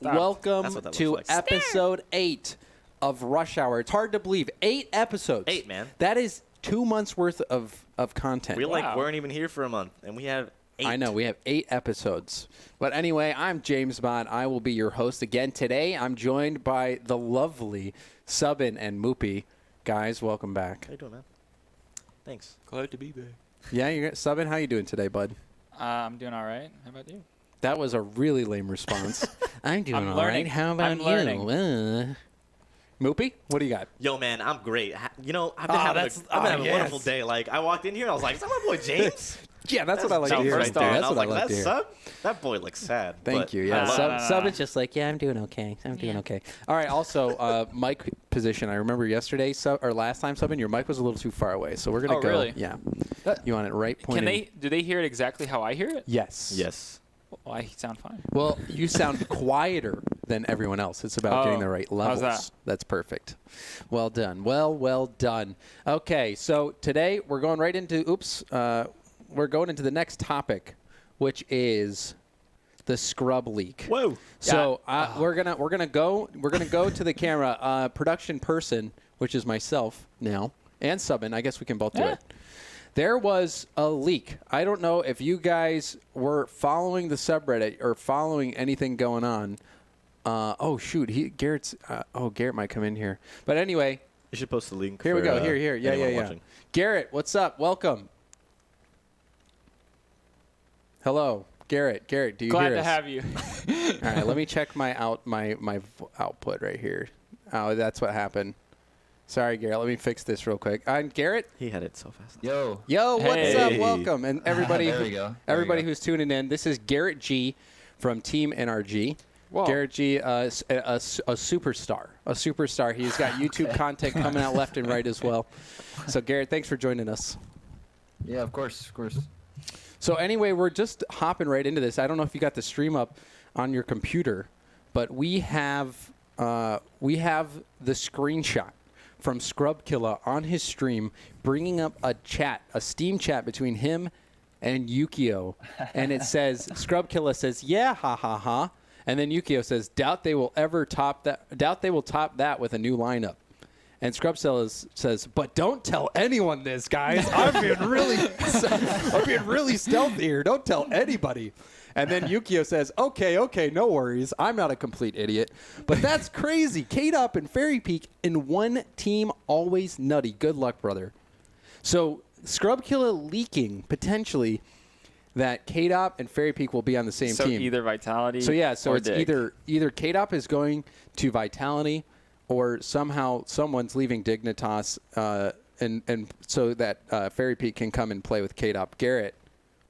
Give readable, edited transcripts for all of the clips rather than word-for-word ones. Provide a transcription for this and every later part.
Welcome to episode 8 of Rush Hour. It's hard to believe. 8 episodes. 8, man. That is 2 months worth of content. We weren't even here for a month, and we have 8. I know. We have 8 episodes. But anyway, I'm James Bond. I will be your host again today. I'm joined by the lovely Subin and Moopy. Guys, welcome back. How you doing, man? Thanks. Glad to be back. Yeah, Subin, how you doing today, bud? I'm doing all right. How about you? That was a really lame response. I'm doing all learning. right. How about you? Moopy, what do you got? Yo, man, I'm great. You know, I've been having a wonderful day. Like, I walked in here, and I was like, is that my boy James? Yeah, that's what I like to hear. First off, That's I was what I like, like to that's hear. Sub? That boy looks sad. Thank you. Yeah, Subin's just like, yeah, I'm doing okay. I'm doing okay. All right. Also, mic position. I remember yesterday or last time, Subin, your mic was a little too far away, so we're gonna go. Really? Yeah. You want it right pointing? Do they hear it exactly how I hear it? Yes. Yes. Well, I sound fine. Well, you sound quieter than everyone else. It's about getting the right levels. How's that? That's perfect. Well done. Well done. Okay, so today we're going right into we're going into the next topic, which is the scrub leak. Whoa. So we're gonna go to the camera. Production person, which is myself now, and Subin. I guess we can both do it. There was a leak. I don't know if you guys were following the subreddit or following anything going on. Oh shoot, Garrett might come in here. But anyway, You should post the link. here we go. Here. Yeah. Watching. Garrett, what's up? Welcome. Hello, Garrett. Garrett, do you Glad hear to us? have you. All right, let me check my output right here. Oh, that's what happened. Sorry, Garrett. Let me fix this real quick. Garrett. He had it so fast. Yo, what's up? Welcome, and everybody. There we go. Everybody who's tuning in. This is Garrett G from Team NRG. Whoa. Garrett G, a superstar. A superstar. He's got YouTube content coming out left and right as well. So, Garrett, thanks for joining us. Yeah, of course. So, anyway, we're just hopping right into this. I don't know if you got the stream up on your computer, but we have the screenshot from Scrubkilla on his stream, bringing up a Steam chat between him and Yukio, and it says, Scrubkilla says, "Yeah, ha ha ha," and then Yukio says, "Doubt they will top that with a new lineup." And Scrubkilla says, "But don't tell anyone this, guys. I'm being really stealthy here. Don't tell anybody." And then Yukio says, okay, no worries. I'm not a complete idiot. But that's crazy. K-Dop and Fairy Peak in one team, always nutty. Good luck, brother. So Scrubkilla leaking, potentially, that K-Dop and Fairy Peak will be on the same team. So either Vitality So it's Dig. either K-Dop is going to Vitality or somehow someone's leaving Dignitas and so that Fairy Peak can come and play with K-Dop. Garrett,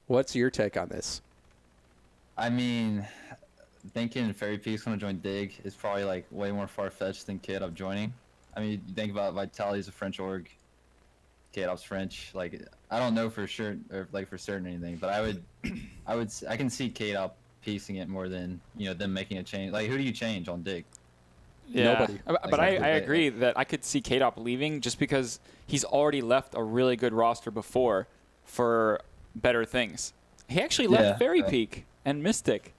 what's your take on this? I mean, thinking Fairy Peak's going to join Dig is probably like way more far-fetched than K-Dop joining. I mean, you think about Vitality's a French org, K-Dop's French. Like, I don't know for sure or like for certain anything, but I can see K-Dop piecing it more than them making a change. Like, who do you change on Dig? Yeah. Nobody. But I agree that I could see K-Dop leaving just because he's already left a really good roster before for better things. He actually left Fairy Peak and Mystic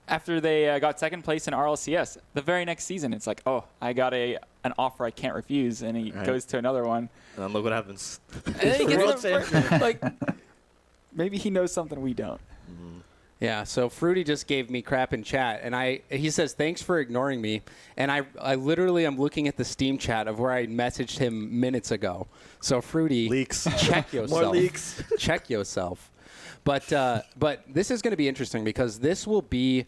after they got second place in RLCS. The very next season, it's like, oh, I got an offer I can't refuse, and he goes to another one. And look what happens. And then he gets like, maybe he knows something we don't. Yeah, so Fruity just gave me crap in chat, and he says, thanks for ignoring me. And I literally am looking at the Steam chat of where I messaged him minutes ago. So Fruity, Leaks. Check yourself. More leaks. Check yourself. But this is going to be interesting because this will be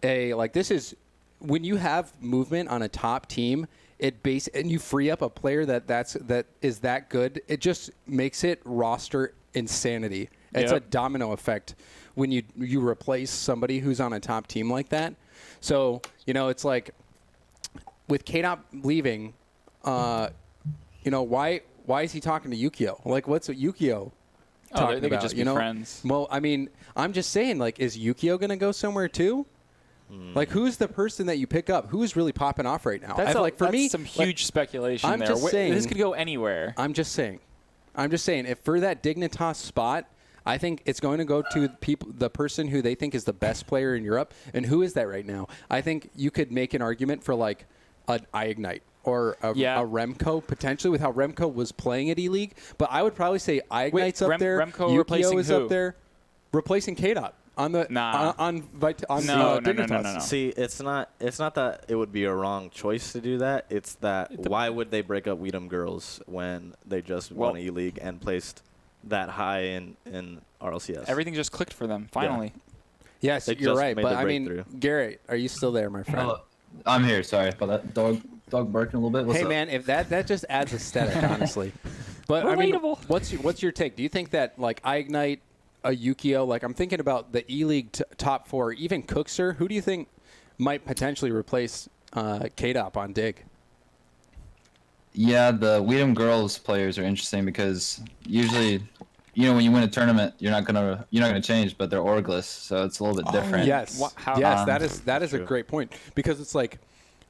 this is when you have movement on a top team, and you free up a player that is that good, it just makes it roster insanity. It's a domino effect when you replace somebody who's on a top team like that. So, it's like with K-Dop leaving, why is he talking to Yukio? Like, what's Yukio talking they about? could just be friends. Well, I mean, I'm just saying, like, is Yukio going to go somewhere too? Like, who's the person that you pick up? Who's really popping off right now? That's some huge speculation there. Just saying, this could go anywhere. I'm just saying, if for that Dignitas spot, I think it's going to go to the person who they think is the best player in Europe. And who is that right now? I think you could make an argument for like an iIgnite or a Remco, potentially, with how Remco was playing at E-League. But I would probably say iIgnite's up there. Remco replacing is who? up there. Replacing K-Dot. On the on No. See, it's not that it would be a wrong choice to do that. It's that why would they break up Weedham Girls when they just won E-League and placed that high in RLCS? Everything just clicked for them finally. Yeah. Yes, you're right. But I mean, Garrett, are you still there, my friend? I'm here. Sorry about that. Dog barking a little bit. What's up? Man, if that just adds aesthetic, honestly. But I mean, what's your take? Do you think that like iIgnite, a Yukio, like I'm thinking about the E-League top 4, even Cookser, who do you think might potentially replace K-Dop on Dig? Yeah, the Weedham Girls players are interesting because usually, when you win a tournament, you're not gonna change, but they're orgless, so it's a little bit different. Yes, that is a great point, because it's like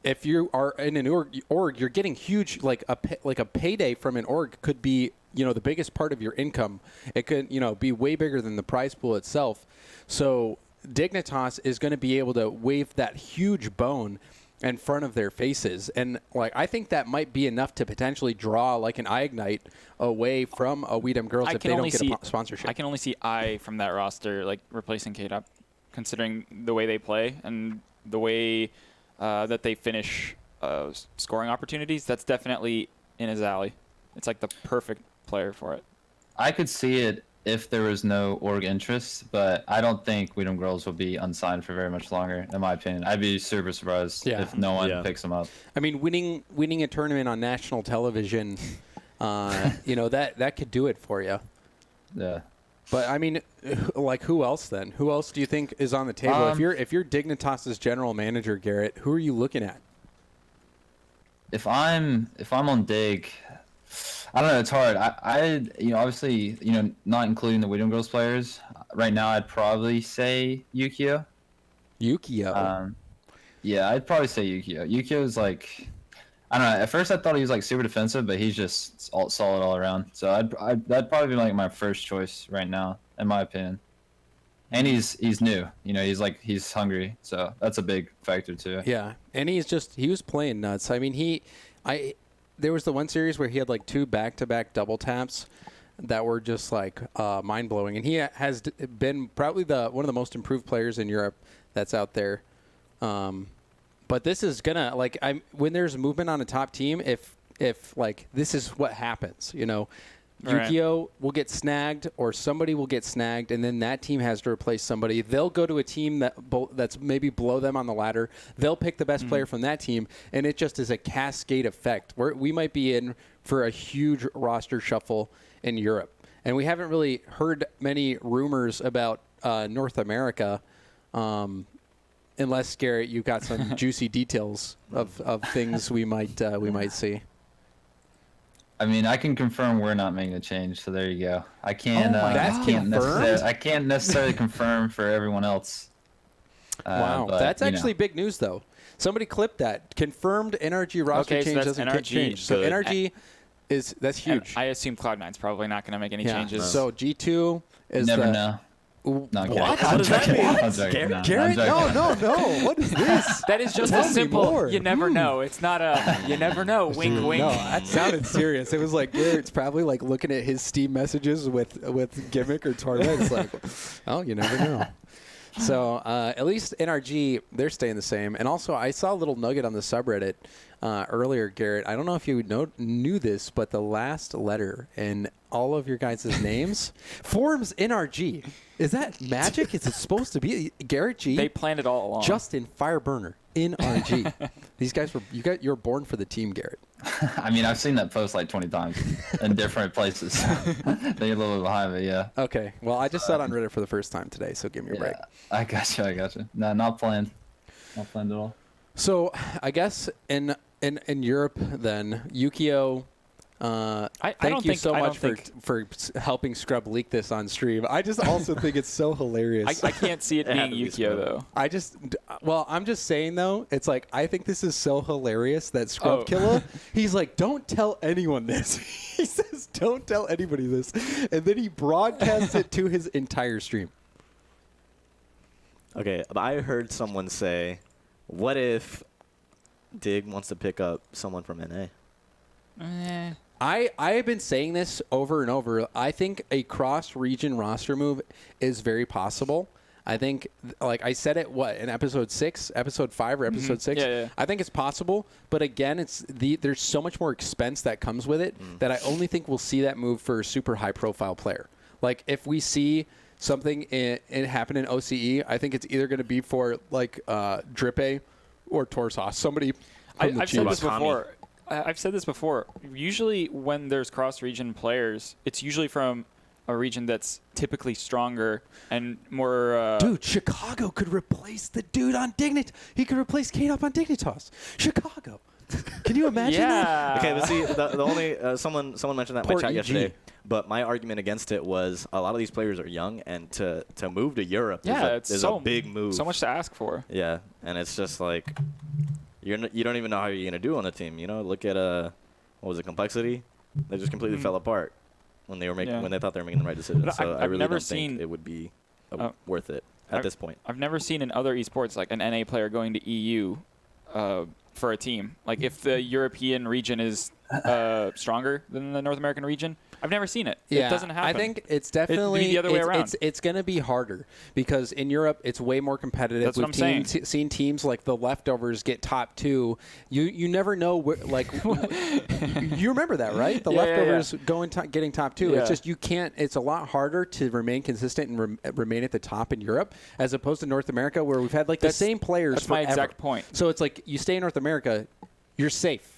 if you are in an org, you're getting huge, like a payday from an org could be the biggest part of your income. It could be way bigger than the prize pool itself. So Dignitas is going to be able to wave that huge bone in front of their faces, and like I think that might be enough to potentially draw like an iIgnite away from a Weedham Girls if they don't get a sponsorship. I can only see from that roster like replacing K-Dop, considering the way they play and the way that they finish scoring opportunities. That's definitely in his alley. It's like the perfect player for it. I could see it if there was no org interest, but I don't think Weedham Girls will be unsigned for very much longer, in my opinion. I'd be super surprised if no one picks them up. I mean, winning a tournament on national television, that could do it for you. Yeah. But I mean, like, who else then? Who else do you think is on the table? If you're Dignitas's general manager, Garrett, who are you looking at? If I'm on Dig, I don't know. It's hard. I obviously, not including the Weedham Girls players. Right now, I'd probably say Yukio. Yukio. Yeah, I'd probably say Yukio. Yukio is like, I don't know. At first, I thought he was like super defensive, but he's just solid all around. So that'd probably be like my first choice right now, in my opinion. And he's new. He's hungry. So that's a big factor too. Yeah, and he was playing nuts. I mean, there was the one series where he had like 2 back-to-back double taps that were just like mind-blowing. And he has been probably one of the most improved players in Europe that's out there. But this is gonna when there's movement on a top team, if like this is what happens, Yukio will get snagged or somebody will get snagged, and then that team has to replace somebody. They'll go to a team that's maybe below them on the ladder. They'll pick the best player from that team, and it just is a cascade effect. We might be in for a huge roster shuffle in Europe. And we haven't really heard many rumors about North America, unless, Garrett, you've got some juicy details of things we might see. I mean, I can confirm we're not making a change, so there you go. I can't. I can't necessarily confirm for everyone else. Wow, but, that's actually big news, though. Somebody clipped that. Confirmed NRG roster change doesn't change. So NRG that's huge. I assume Cloud9's probably not going to make any changes. So G2 is never know. What? How does that mean? Garrett? No. What is this? That is just a simple. You never know. It's not a. You never know. Wink, wink. No, that sounded serious. It was like Garrett's probably like looking at his Steam messages with Gimmick or Torda. It's like, oh, you never know. So at least NRG, they're staying the same. And also, I saw a little nugget on the subreddit earlier, Garrett. I don't know if you knew this, but the last letter in all of your guys' names forms NRG. Is that magic? Is it supposed to be Garrett G? They planned it all along. Justin Fireburner NRG. These guys you're born for the team, Garrett. I mean, I've seen that post like 20 times in different places. They're a little bit behind me, yeah. Okay. Well, I just saw it on Reddit for the first time today, so give me a break. I got you. No, not planned. Not planned at all. So I guess in Europe then, Yukio, Thank you so much for helping Scrub leak this on stream. I just also think it's so hilarious. I can't see it being Yukio, though. I'm just saying, though, it's like, I think this is so hilarious that Scrub Killa, he's like, don't tell anyone this. He says, don't tell anybody this. And then he broadcasts it to his entire stream. Okay, but I heard someone say, what if Dig wants to pick up someone from NA? I have been saying this over and over. I think a cross-region roster move is very possible. I think, like I said it, in episode 6, episode 5 or episode 6? Yeah. I think it's possible, but again, there's so much more expense that comes with it that I only think we'll see that move for a super high-profile player. Like, if we see something happen in OCE, I think it's either going to be for, like, Drippe or Torsos. Somebody I've said this before. I've said this before. Usually when there's cross-region players, it's usually from a region that's typically stronger and more... Dude, Chicago could replace the dude on Dignitas. He could replace K-Dop on Dignitas. Chicago. Can you imagine that? Okay, but see, the only... someone mentioned that in my chat yesterday. But my argument against it was a lot of these players are young, and to move to Europe is a big move. So much to ask for. Yeah, and it's just like... You don't even know how you're going to do on the team. You know, look at what was it, Complexity? They just completely fell apart when they were when they thought they were making the right decision. But so I really never don't think it would be worth it at this point. I've never seen in other esports like an NA player going to EU for a team. Like if the European region is stronger than the North American region, I've never seen it. Yeah, it doesn't happen. I think it's definitely the other way around. It's going to be harder because in Europe it's way more competitive. That's what I'm saying. Seen teams like the Leftovers get top 2. You never know where, like you remember that, right? The Leftovers getting top 2. Yeah. It's just you can't. It's a lot harder to remain consistent and remain at the top in Europe as opposed to North America where we've had like the same players. That's forever. my exact point. So it's like you stay in North America, you're safe.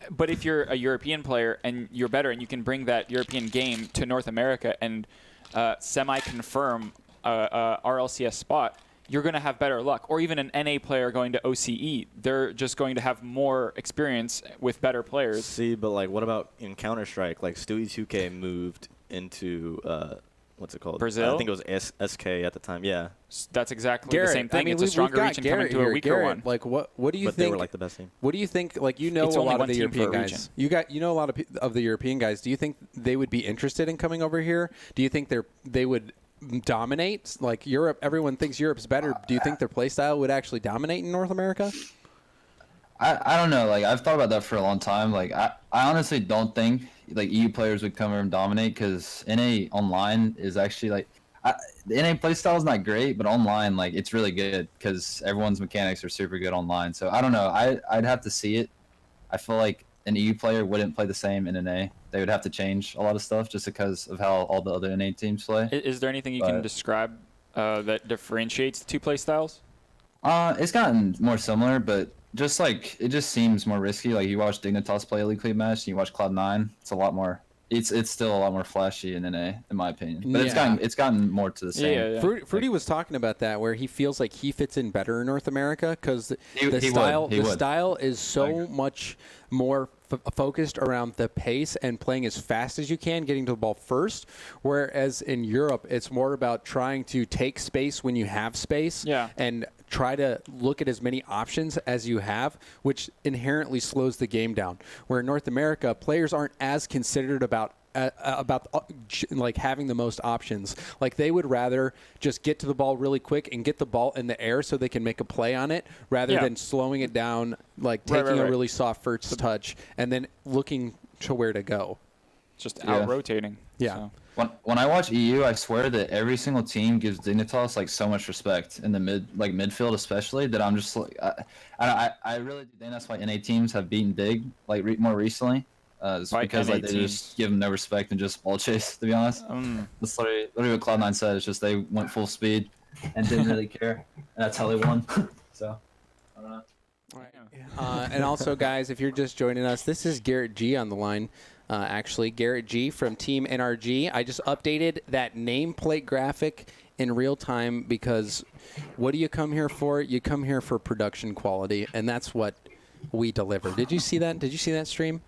But if you're a European player and you're better and you can bring that European game to North America and semi-confirm RLCS spot, you're going to have better luck. Or even an NA player going to OCE, they're just going to have more experience with better players. See, but like, what about in Counter-Strike? Like, Stewie 2K moved into what's it called? Brazil? I think it was SK at the time. Yeah. That's exactly Garrett, the same thing. I mean, it's a stronger region coming to a weaker Garrett, one. Like, what do you think? But they were like the best team. What do you think? Like, you know It's a only lot one of the team European per guys. region. You know a lot of the European guys. Do you think they would be interested in coming over here? Do you think they would dominate? Like Europe, everyone thinks Europe's better. Do you think their play style would actually dominate in North America? I don't know. Like, I've thought about that for a long time. Like, I honestly don't think like EU players would come over and dominate because NA online is actually like the NA play style is not great, but online like it's really good because everyone's mechanics are super good online. So I don't know. I'd have to see it. I feel like an EU player wouldn't play the same in NA. They would have to change a lot of stuff just because of how all the other NA teams play. Is there anything you can describe that differentiates the two play styles? It's gotten more similar, but just like it just seems more risky. Like you watch Dignitas play a League Clean match, and you watch Cloud9. It's a lot more. It's still a lot more flashy in NA, in my opinion. But it's gotten more to the same. Yeah. Fruity was talking about that, where he feels like he fits in better in North America because the style is so much more focused around the pace and playing as fast as you can, getting to the ball first. Whereas in Europe, it's more about trying to take space when you have space and try to look at as many options as you have, which inherently slows the game down. Where in North America, players aren't as considered about like having the most options. Like they would rather just get to the ball really quick and get the ball in the air so they can make a play on it rather than slowing it down, like taking a really soft first touch and then looking to where to go. Just out rotating. Yeah. So. When I watch EU, I swear that every single team gives Dignitas like so much respect in the midfield, especially that I'm just like I really think that's why NA teams have beaten Dig like more recently. It's because like they just give them no respect and just ball chase. To be honest, that's literally what Cloud9 said. It's just they went full speed and didn't really care, and that's how they won. So I don't know. All right. And also, guys, if you're just joining us, this is Garrett G on the line. Actually, Garrett G from Team NRG. I just updated that nameplate graphic in real time because what do you come here for? You come here for production quality, and that's what we deliver. Did you see that? Did you see that stream?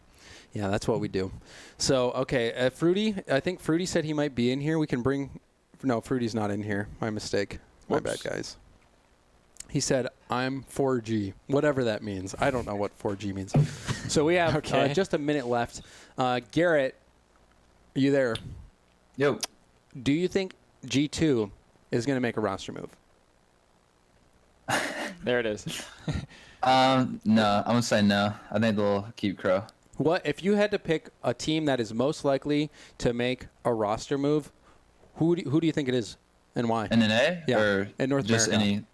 Yeah, that's what we do. So, okay, Fruity, I think Fruity said he might be in here. We can bring – no, Fruity's not in here. My mistake. My bad, guys. He said, I'm 4G, whatever that means. I don't know what 4G means. So we have just a minute left. Garrett, are you there? Yo. Do you think G2 is going to make a roster move? There it is. No, I'm going to say no. I think they'll keep Crow. What if you had to pick a team that is most likely to make a roster move? Who do you think it is, and why? NNA? Yeah, Or in North just America. Any?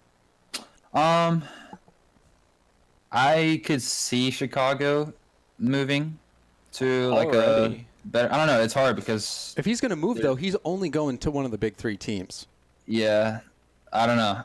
I could see Chicago moving to like Already. a better. I don't know. It's hard because If he's going to move, though, he's only going to one of the big 3 teams. yeah. I don't know.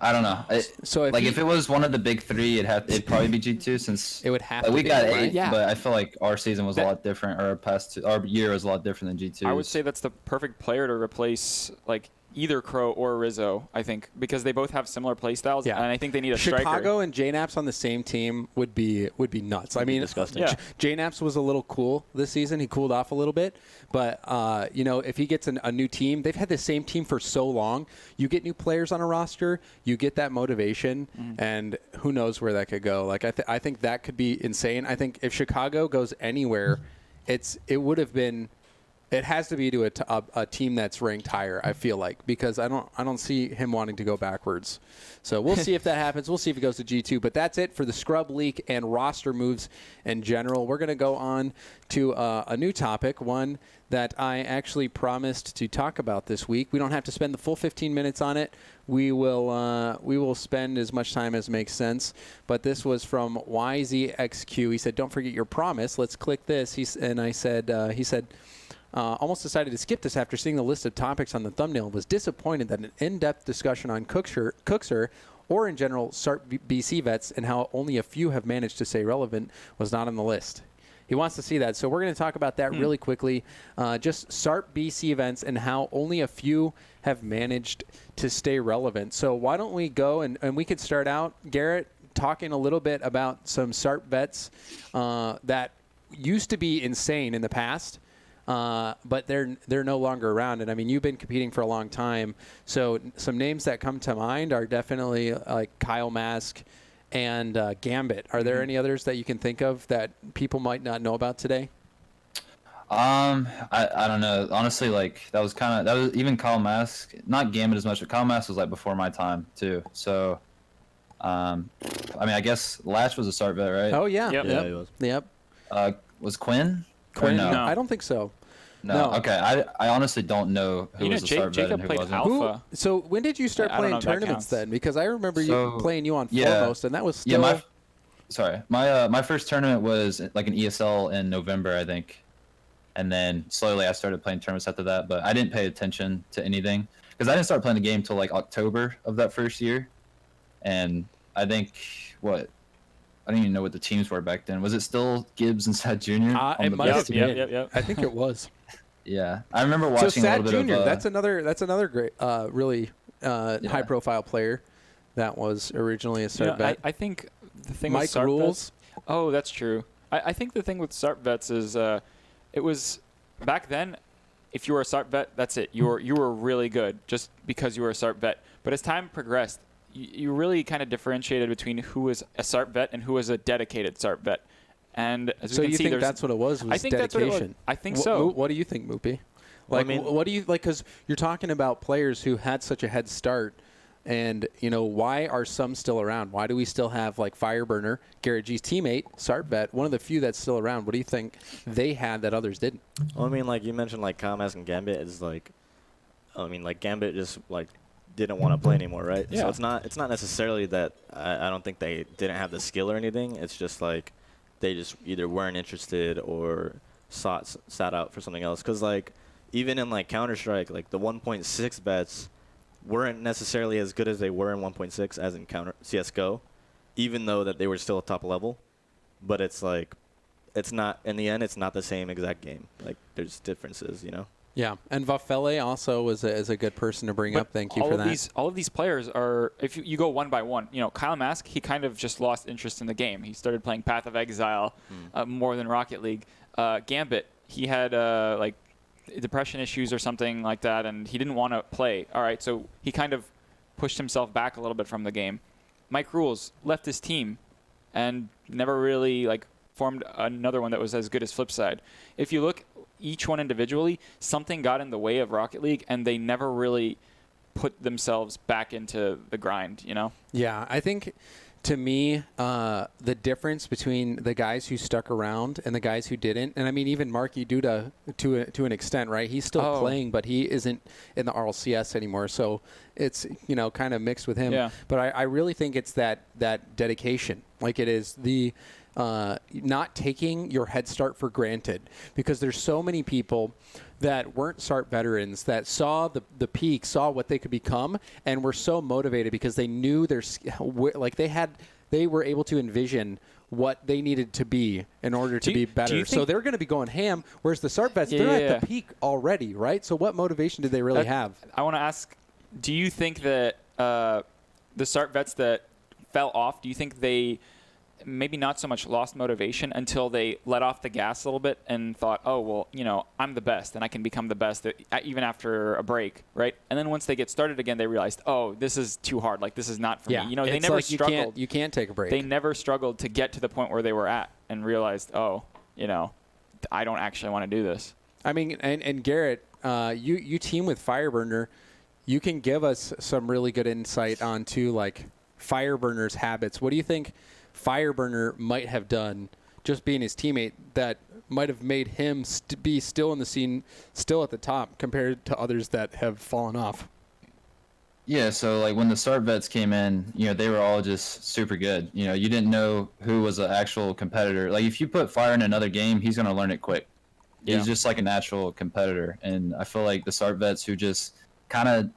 So If it was one of the big 3, it'd probably be G2 since it would have like, to we be, got right? 8, Yeah. but I feel like our season was a lot different, or our year was a lot different than G2. I would say that's the perfect player to replace like either Crow or Rizzo, I think, because they both have similar play styles, Yeah. and I think they need a striker. Chicago and JNAPS on the same team would be nuts. I mean, disgusting. Yeah. JNAPS was a little cool this season. He cooled off a little bit, but if he gets a new team, they've had the same team for so long. You get new players on a roster, you get that motivation, and who knows where that could go. Like I think that could be insane. I think if Chicago goes anywhere, it would have been. It has to be to a team that's ranked higher, I feel like, because I don't see him wanting to go backwards. So we'll see if that happens. We'll see if he goes to G2. But that's it for the scrub leak and roster moves in general. We're going to go on to a new topic, one that I actually promised to talk about this week. We don't have to spend the full 15 minutes on it. We will spend as much time as makes sense. But this was from YZXQ. He said, "Don't forget your promise. Let's click this." He said. Almost decided to skip this after seeing the list of topics on the thumbnail. Was disappointed that an in-depth discussion on Cookser or in general SARPBC vets and how only a few have managed to stay relevant was not on the list. He wants to see that. So we're going to talk about that really quickly. Just SARPBC events and how only a few have managed to stay relevant. So why don't we go and we could start out, Garrett, talking a little bit about some SARP vets that used to be insane in the past. But they're no longer around. And I mean, you've been competing for a long time. So some names that come to mind are definitely like Kyle Mask and Gambit. Are there any others that you can think of that people might not know about today? I don't know. Honestly, like that was even Kyle Mask, not Gambit as much, but Kyle Mask was like before my time too. So, I mean, I guess Latch was a SARP vet, right? Oh yeah. Yep. Yeah, he was. Yep. Was Quinn? Quinn? No. I don't think so. No. No. Okay. I honestly don't know who was a SARP vet Jacob and who played wasn't. Alpha. So when did you start I don't know playing if that tournaments counts. then? Because I remember you playing you on yeah. Foremost, and that was still. Yeah, my first tournament was like an ESL in November, I think, and then slowly I started playing tournaments after that. But I didn't pay attention to anything because I didn't start playing the game till like October of that first year, and I think I don't even know what the teams were back then. Was it still Gibbs and Sad Jr.? It might have been. Yep. I think it was. Yeah, I remember watching So Sad a little bit Jr. of. That's another great, really high-profile player that was originally a SARP vet. I think the thing Mike with SARP Rules. vets, oh, that's true. I think the thing with SARP vets is it was back then. If you were a SARP vet, that's it. You were really good just because you were a SARP vet. But as time progressed, you really kind of differentiated between who was a SARP vet and who was a dedicated SARP vet. And as So we can you see, think that's what it was I think dedication? that's what it was. I think so. What do you think, Moopy? Well, Like, I mean- what do you like? Because you're talking about players who had such a head start, and why are some still around? Why do we still have like Fireburner, Garrett G's teammate, SARP vet, one of the few that's still around? What do you think they had that others didn't? Well, I mean, like you mentioned, like Kyle Mask and Gambit is like, I mean, like Gambit just like didn't want to play anymore, right? Yeah. So it's not necessarily that I don't think they didn't have the skill or anything. It's just like they just either weren't interested or sat out for something else. Because like even in like Counter-Strike, like the 1.6 vets weren't necessarily as good as they were in 1.6 as in CS:GO, even though that they were still top level. But it's like it's not in the end. It's not the same exact game. Like there's differences, Yeah, and Vafele also is a good person to bring up. Thank you for that. All of these players are, if you go one by one, Kyle Mask, he kind of just lost interest in the game. He started playing Path of Exile more than Rocket League. Gambit, he had like depression issues or something like that, and he didn't want to play. All right, so he kind of pushed himself back a little bit from the game. Mike Rules left his team and never really like formed another one that was as good as Flipside. If you look each one individually, something got in the way of Rocket League, and they never really put themselves back into the grind, Yeah, I think, to me, the difference between the guys who stuck around and the guys who didn't, and I mean even Marky Duda to an extent, right? He's still playing, but he isn't in the RLCS anymore, so it's kind of mixed with him. Yeah. But I really think it's that dedication, like it is the not taking your head start for granted, because there's so many people that weren't SARP veterans that saw the peak, saw what they could become, and were so motivated because they knew they were able to envision what they needed to be in order to be better. So they're going to be going ham, whereas the SARP vets, they're at the peak already, right? So what motivation did they really have? I want to ask, do you think that the SARP vets that fell off, do you think they maybe not so much lost motivation until they let off the gas a little bit and thought, oh, well, I'm the best and I can become the best even after a break, right? And then once they get started again, they realized, oh, this is too hard. Like, this is not for me. They never struggled. You can't take a break. They never struggled to get to the point where they were at and realized, oh, I don't actually want to do this. I mean, and Garrett, you team with Fireburner. You can give us some really good insight onto, like, Fireburner's habits. What do you think Fireburner might have done, just being his teammate, that might have made him be still in the scene, still at the top, compared to others that have fallen off? Yeah, so like when the SARP vets came in, they were all just super good. You didn't know who was an actual competitor. Like if you put Fire in another game, he's going to learn it quick. Yeah. He's just like a natural competitor. And I feel like the SARP vets who just kind of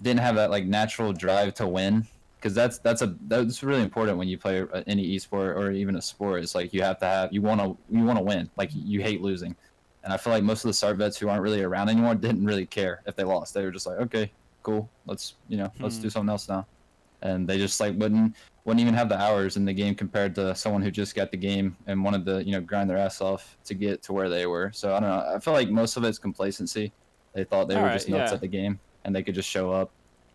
didn't have that like natural drive to win, because that's really important when you play any esport or even a sport. It's like you want to win. Like you hate losing, and I feel like most of the SARP vets who aren't really around anymore didn't really care if they lost. They were just like, okay, cool, let's do something else now, and they just like wouldn't even have the hours in the game compared to someone who just got the game and wanted to grind their ass off to get to where they were. So I don't know. I feel like most of it's complacency. They thought they were just nuts at the game and they could just show up.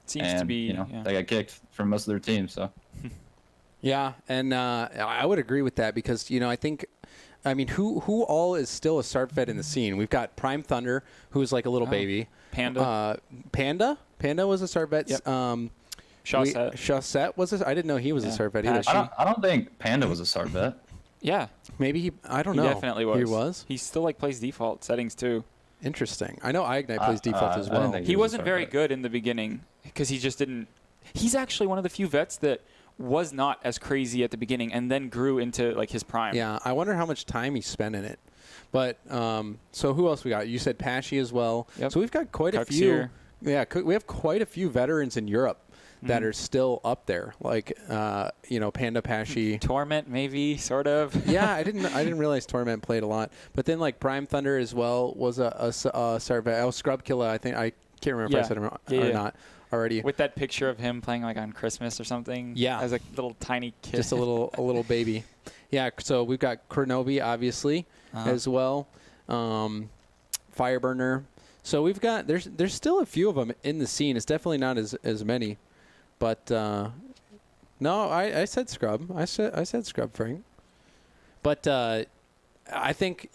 Seems to be, they got kicked from most of their team. So, yeah, and I would agree with that because I mean, who all is still a SARP vet in the scene? We've got Prime Thunder, who's like a little baby. Panda. Panda was a SARP vet. Yep. Shawset was I didn't know he was a SARP vet either. I don't think Panda was a SARP vet. Yeah, maybe I don't know. He definitely was. He was. He still plays default settings too. Interesting. I know iGnite plays default as well. He wasn't very good in the beginning because he just didn't. He's actually one of the few vets that was not as crazy at the beginning and then grew into like his prime. Yeah, I wonder how much time he spent in it. But so who else we got? You said Pashy as well. Yep. So we've got quite a few. Yeah, we have quite a few veterans in Europe that are still up there, like Panda, Pashy, Torment, maybe sort of. Yeah, I didn't realize Torment played a lot, but then like Prime Thunder as well was a SARP vet. Scrub Killa, I think I can't remember if I said it or not already. With that picture of him playing like on Christmas or something. Yeah, as a little tiny kid, just a little baby. Yeah, so we've got Kronobi obviously as well, Fireburner. So we've got there's still a few of them in the scene. It's definitely not as many. But no, I said Scrub. I said Scrub, Frank. But I think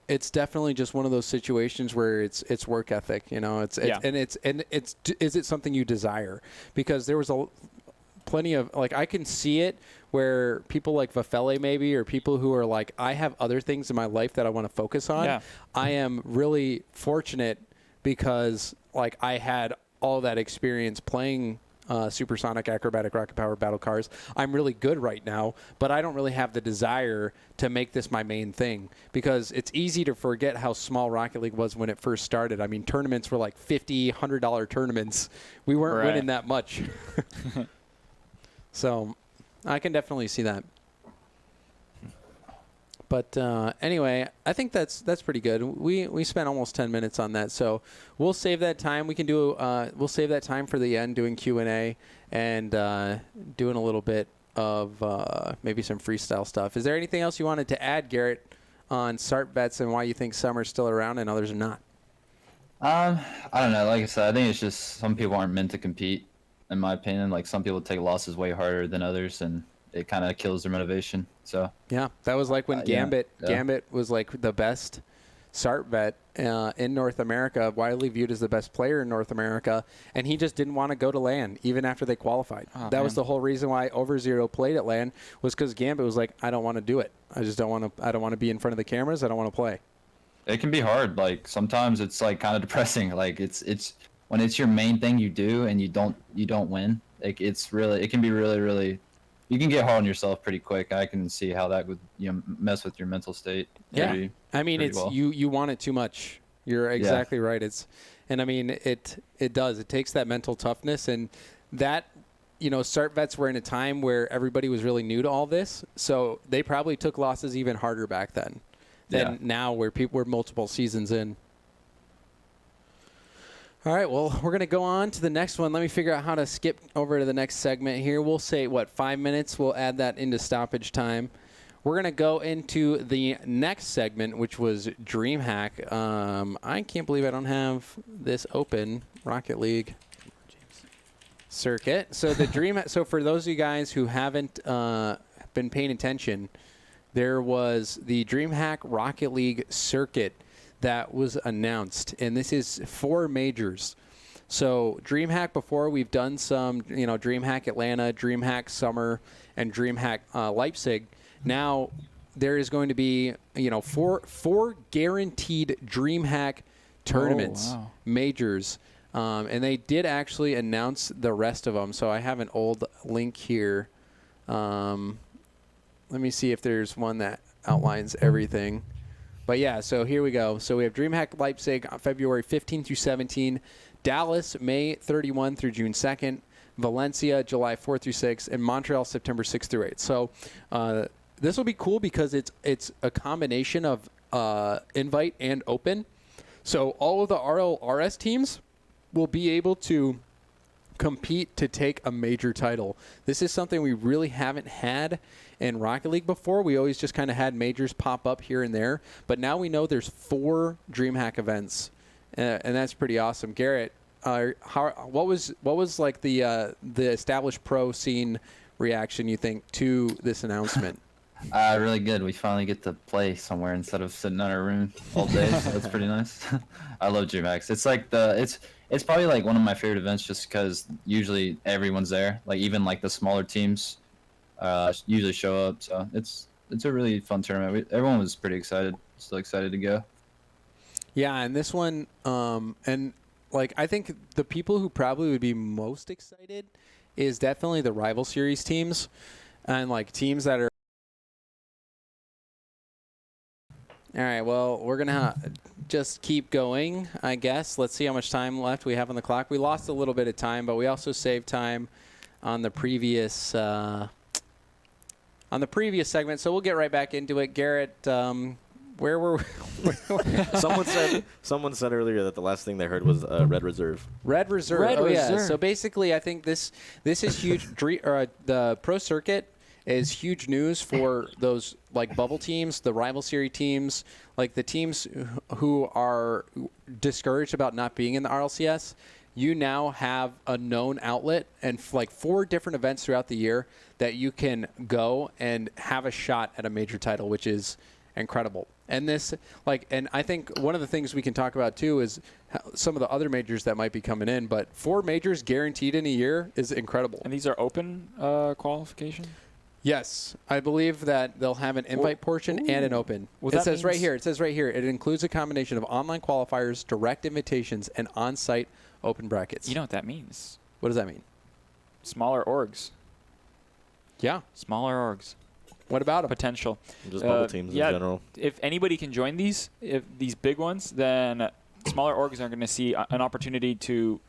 it's definitely just one of those situations where it's work ethic. Is it something you desire? Because there was plenty of I can see it where people like Vafele maybe, or people who are like, I have other things in my life that I want to focus on. Yeah. I am really fortunate because I had all that experience playing supersonic, acrobatic, rocket power battle cars. I'm really good right now, but I don't really have the desire to make this my main thing because it's easy to forget how small Rocket League was when it first started. I mean, tournaments were like $50, $100 tournaments. We weren't winning that much. So I can definitely see that. But anyway, I think that's pretty good. We spent almost 10 minutes on that, so we'll save that time. We can do we'll save that time for the end, doing Q&A and doing a little bit of maybe some freestyle stuff. Is there anything else you wanted to add, Garrett, on SARP bets and why you think some are still around and others are not? I don't know. Like I said, I think it's just some people aren't meant to compete, in my opinion. Like some people take losses way harder than others, and it kind of kills their motivation. So yeah, that was like when Gambit was like the best SARP bet in North America, widely viewed as the best player in North America, and he just didn't want to go to LAN even after they qualified. That was the whole reason why Overzero played at LAN, was because Gambit was like, I don't want to do it. I just don't want to. I don't want to be in front of the cameras. I don't want to play. It can be hard. Like sometimes it's like kind of depressing. Like it's when it's your main thing you do and you don't win. Like it can be really. You can get hard on yourself pretty quick. I can see how that would mess with your mental state. Yeah, I mean it's you want it too much. You're exactly right. And I mean it does. It takes that mental toughness, and that SARP vets were in a time where everybody was really new to all this, so they probably took losses even harder back then than now, where people were multiple seasons in. All right, well, we're going to go on to the next one. Let me figure out how to skip over to the next segment here. We'll say, 5 minutes? We'll add that into stoppage time. We're going to go into the next segment, which was DreamHack. I can't believe I don't have this open, Rocket League circuit. So the DreamHack. So for those of you guys who haven't been paying attention, there was the DreamHack Rocket League circuit that was announced, and this is 4 majors. So DreamHack, before we've done some, DreamHack Atlanta, DreamHack Summer, and DreamHack Leipzig. Now there is going to be, four guaranteed DreamHack tournaments, majors, and they did actually announce the rest of them. So I have an old link here. Let me see if there's one that outlines everything. But yeah, so here we go. So we have DreamHack Leipzig on February 15 through 17, Dallas May 31 through June 2nd, Valencia July 4 through 6, and Montreal September 6 through 8. So this will be cool because it's a combination of invite and open. So all of the RLRS teams will be able to compete to take a major title. This is something we really haven't had in Rocket League before. We always just kind of had majors pop up here and there, but now we know there's 4 DreamHack events, and that's pretty awesome. Garrett, what was like the established pro scene reaction, you think, to this announcement? Really good. We finally get to play somewhere instead of sitting in our room all day. So that's pretty nice. I love DreamHacks. It's like it's probably like one of my favorite events just because usually everyone's there. Like even like the smaller teams usually show up. So it's a really fun tournament. Everyone was pretty excited. Still excited to go. Yeah, and this one, and like I think the people who probably would be most excited is definitely the rival series teams, and like teams that are. All right, well, we're going to just keep going, I guess. Let's see how much time left we have on the clock. We lost a little bit of time, but we also saved time on the previous segment. So we'll get right back into it. Garrett, where were we? Someone said earlier that the last thing they heard was Red Reserve. Red Reserve. Yeah. So basically, I think this is huge. The pro circuit is huge news for those like bubble teams, the rival series teams, like the teams who are discouraged about not being in the RLCS. You now have a known outlet and like 4 different events throughout the year that you can go and have a shot at a major title, which is incredible. And this, and I think one of the things we can talk about too is some of the other majors that might be coming in, but 4 majors guaranteed in a year is incredible. And these are open qualification? Yes, I believe that they'll have an invite portion and an open. It says right here. It includes a combination of online qualifiers, direct invitations, and on-site open brackets. You know what that means? What does that mean? Smaller orgs. Yeah. Smaller orgs. What about them? Potential. Just bubble teams in general. If anybody can join these big ones, then smaller orgs are going to see an opportunity to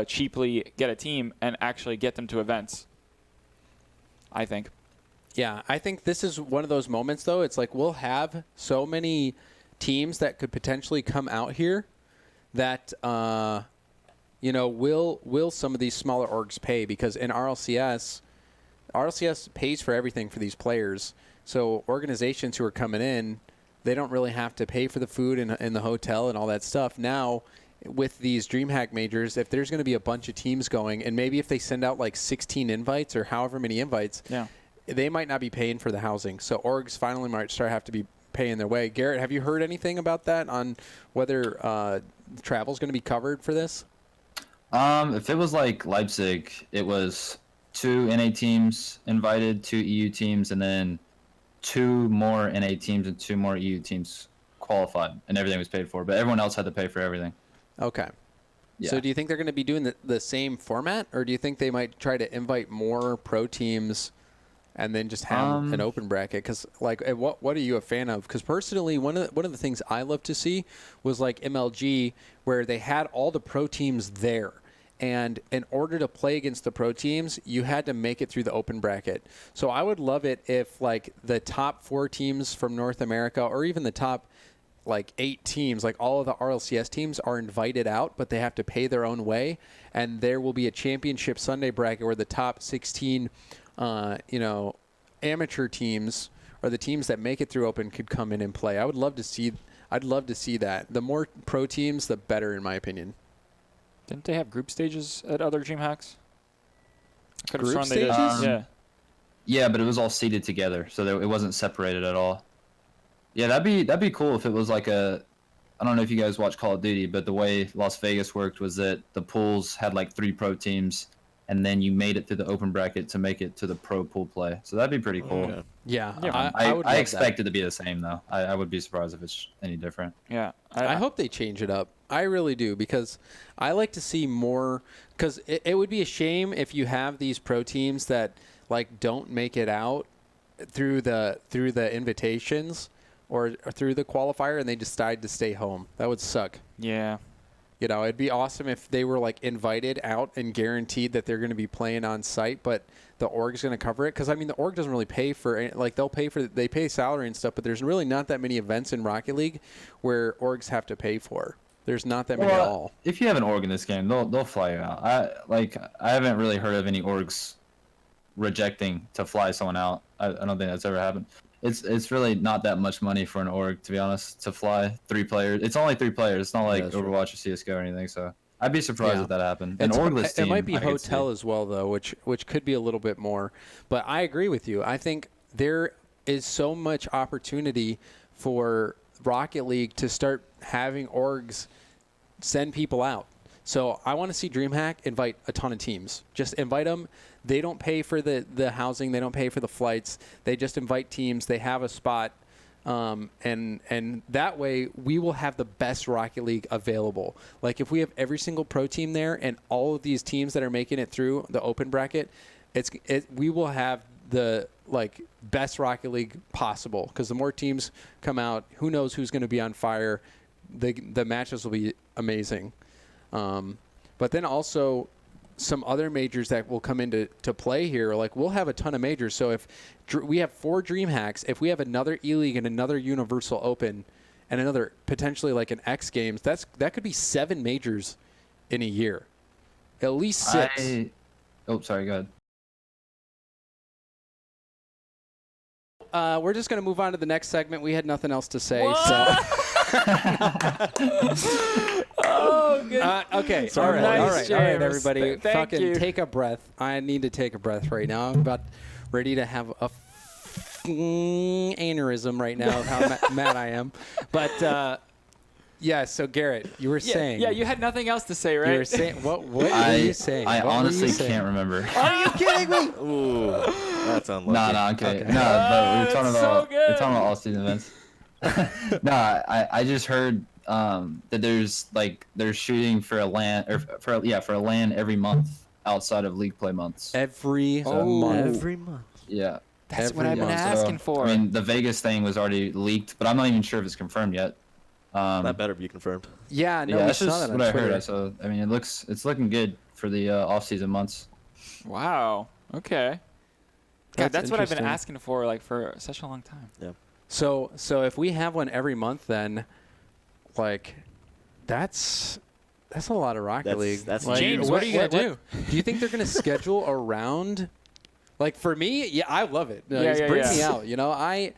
cheaply get a team and actually get them to events, I think. Yeah, I think this is one of those moments, though. It's like we'll have so many teams that could potentially come out here that, will some of these smaller orgs pay? Because in RLCS pays for everything for these players. So organizations who are coming in, they don't really have to pay for the food in the hotel and all that stuff. Now, with these DreamHack majors, if there's going to be a bunch of teams going, and maybe if they send out like 16 invites or however many invites, they might not be paying for the housing. So orgs finally might have to be paying their way. Garrett, have you heard anything about that on whether travel's going to be covered for this? If it was like Leipzig, it was 2 NA teams invited, 2 EU teams, and then 2 more NA teams and 2 more EU teams qualified, and everything was paid for. But everyone else had to pay for everything. Okay. Yeah. So do you think they're going to be doing the same format, or do you think they might try to invite more pro teams and then just have an open bracket? Because what are you a fan of? Because personally, one of the things I love to see was like MLG, where they had all the pro teams there. And in order to play against the pro teams, you had to make it through the open bracket. So I would love it if like the top 4 teams from North America, or even the top like 8 teams, like all of the RLCS teams, are invited out, but they have to pay their own way. And there will be a championship Sunday bracket where the top 16, amateur teams, or the teams that make it through open, could come in and play. I'd love to see that. The more pro teams, the better, in my opinion. Didn't they have group stages at other DreamHacks? Group stages? Yeah. Yeah, but it was all seated together, so it wasn't separated at all. Yeah, that'd be cool if it was like I don't know if you guys watch Call of Duty, but the way Las Vegas worked was that the pools had like 3 pro teams, and then you made it through the open bracket to make it to the pro pool play. So that'd be pretty cool. Yeah. I expect it to be the same, though. I would be surprised if it's any different. Yeah. I hope they change it up. I really do, because I like to see more, because it would be a shame if you have these pro teams that like don't make it out through the invitations or through the qualifier, and they decide to stay home. That would suck. Yeah. It'd be awesome if they were like invited out and guaranteed that they're going to be playing on site, but the org's going to cover it. Because I mean, the org doesn't really pay for like they pay salary and stuff, but there's really not that many events in Rocket League where orgs have to pay for. There's not that many at all. If you have an org in this game, they'll fly you out. I haven't really heard of any orgs rejecting to fly someone out. I don't think that's ever happened. It's really not that much money for an org, to be honest, to fly 3 players. It's only 3 players. It's not like Overwatch or CSGO or anything. So I'd be surprised if that happened. An orgless team, it might be hotel as well, though, which could be a little bit more. But I agree with you. I think there is so much opportunity for Rocket League to start having orgs send people out. So I want to see DreamHack invite a ton of teams. Just invite them. They don't pay for the housing. They don't pay for the flights. They just invite teams. They have a spot. And that way we will have the best Rocket League available. Like if we have every single pro team there and all of these teams that are making it through the open bracket, we will have the best Rocket League possible, because the more teams come out, who knows who's going to be on fire. The matches will be amazing. But then also some other majors that will come into play here. Like we'll have a ton of majors. So if we have 4 DreamHacks, if we have another E-League and another Universal Open and another potentially like an X Games, that could be 7 majors in a year. At least 6. Sorry, go ahead. We're just going to move on to the next segment. We had nothing else to say. Oh, good. Okay. Sorry. All right, everybody. Thank you. Take a breath. I need to take a breath right now. I'm about ready to have a aneurysm right now of how mad I am. But yeah. So Garrett, you were saying. Yeah, you had nothing else to say, right? You were saying what were you saying? I honestly can't remember. Are you kidding me? Ooh, that's unlucky. No, I'm kidding. Okay. No, but we're talking so about all season events. No, I just heard that they're shooting for a LAN for a LAN every month outside of league play months. Every month. Every month. Yeah. That's Every what I've been month. asking for. I mean, the Vegas thing was already leaked, but I'm not even sure if it's confirmed yet. That better be confirmed. Yeah, no, yeah, we that's saw just that on what I Twitter. heard. So I mean, it's looking good for the off-season months. Wow. Okay. God, that's what I've been interesting. asking for like for such a long time. Yeah. So if we have one every month, then like that's a lot of Rocket League. That's like, James, what are you gonna do? Do you think they're gonna schedule around? Like for me, yeah, I love it. Yeah, Bring yeah. me out. You know, I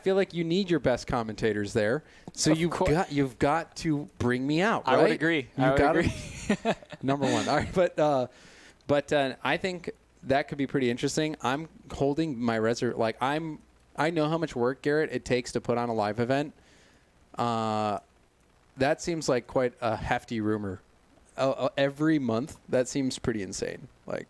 feel like you need your best commentators there. So you've got to bring me out. I right? would agree. You I would gotta, agree. number one. All right, but I think that could be pretty interesting. I'm holding my reserve. Like I know how much work, Garrett, it takes to put on a live event. That seems like quite a hefty rumor. Every month, that seems pretty insane. Like.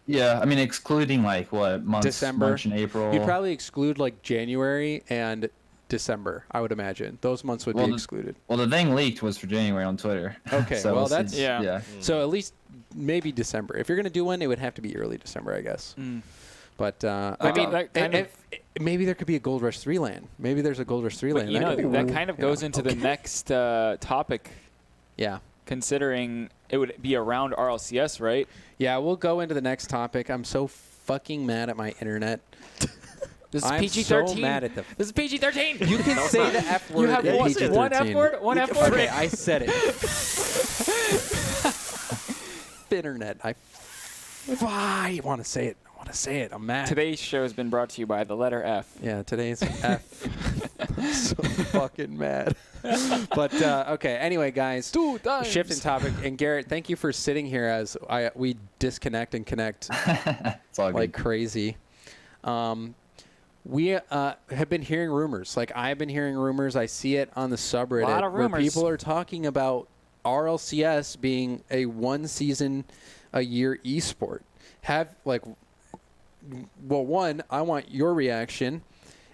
Yeah, I mean, excluding like what months? December. March and April. You'd probably exclude like January and December, I would imagine. Those months would be excluded. Well, the thing leaked was for January on Twitter. Okay, So well, we'll see. that's... Yeah. So at least maybe December. If you're going to do one, it would have to be early December, I guess. But I mean, that kind of, maybe there could be a Gold Rush 3 land. Maybe there's a Gold Rush 3 land. you know, could be that cool. kind of goes into the next topic, Yeah. considering it would be around RLCS, right? Yeah, we'll go into the next topic. I'm so fucking mad at my internet. This is I'm PG-13. so mad at the... This is PG-13. You can say the F word You have in one PG-13. F word? One F word? Okay, I said it. Internet. I want to say it. I want to say it. I'm mad. Today's show has been brought to you by the letter F. Yeah, today's F. I'm so fucking mad. But, okay, anyway, guys. 2 times. Shifting topic. And, Garrett, thank you for sitting here as we disconnect and connect It's all like good. crazy. We have been hearing rumors. Like, I've been hearing rumors. I see it on the subreddit Lot of where rumors. people are talking about RLCS being a 1-season-a-year esport. One, I want your reaction,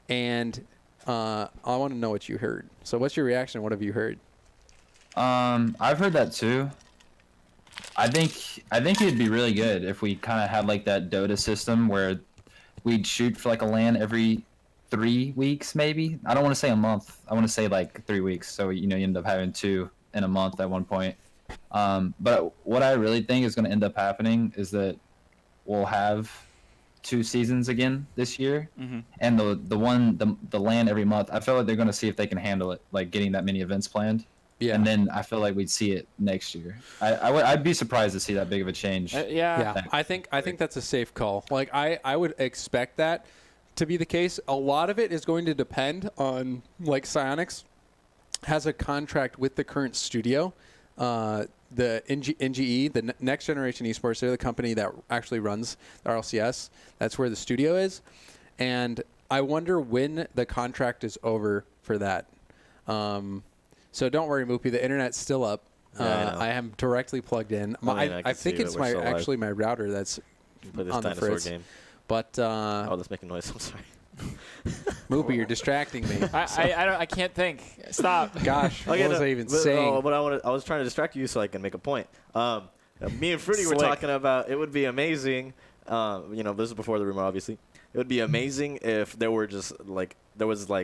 and I want to know what you heard. So what's your reaction? What have you heard? I've heard that too. I think it'd be really good if we kind of had like that Dota system where we'd shoot for like a LAN every 3 weeks, maybe. I don't want to say a month. I want to say like 3 weeks. So you end up having 2 in a month at one point. But what I really think is going to end up happening is that we'll have 2 seasons again this year, and the LAN every month. I feel like they're going to see if they can handle it, like getting that many events planned. Yeah. And then I feel like we'd see it next year. I'd be surprised to see that big of a change. Yeah, I think that's a safe call. Like I would expect that to be the case. A lot of it is going to depend on like Psyonix has a contract with the current studio, the NGE, the Next Generation Esports. They're the company that actually runs the RLCS. That's where the studio is, and I wonder when the contract is over for that. So don't worry, Moopy. The internet's still up. Yeah, I am directly plugged in. I think it's actually my router that's Play this on the dinosaur fritz. game. But Oh, that's making noise. I'm sorry. Moopy, you're distracting me. I can't think. Stop. Gosh, what Okay, was no, I even but, saying? But I was trying to distract you so I can make a point. Me and Fruity were Slick. talking about it would be amazing. This is before the rumor, obviously. It would be amazing if there was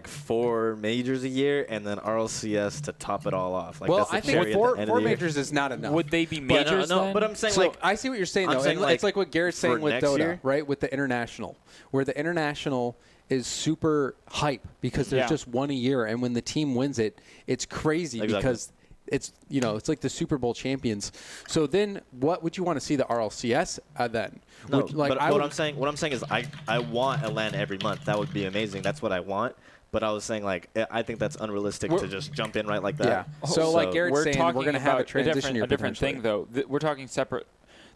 4 majors a year and then RLCS to top it all off. Like, Well, that's the I think cherry at the four end of the year. majors is not enough. Would they be But majors then? but I'm saying So like I see what you're saying, I'm though. saying, And it's like what Garrett's for saying with next Dota, year? right? With the international, where the international is super hype because there's Yeah. just one a year, and when the team wins it, it's crazy Exactly. because it's it's like the Super Bowl champions. So then, what would you want to see the RLCS then? No, Would- like, but what I'm saying is I want a LAN every month. That would be amazing. That's what I want. But I was saying like I think that's unrealistic to just jump in right like that. Yeah. So, like Garrett's we're saying, talking we're going to have a about transition year a different thing, potentially. though. We're talking separate.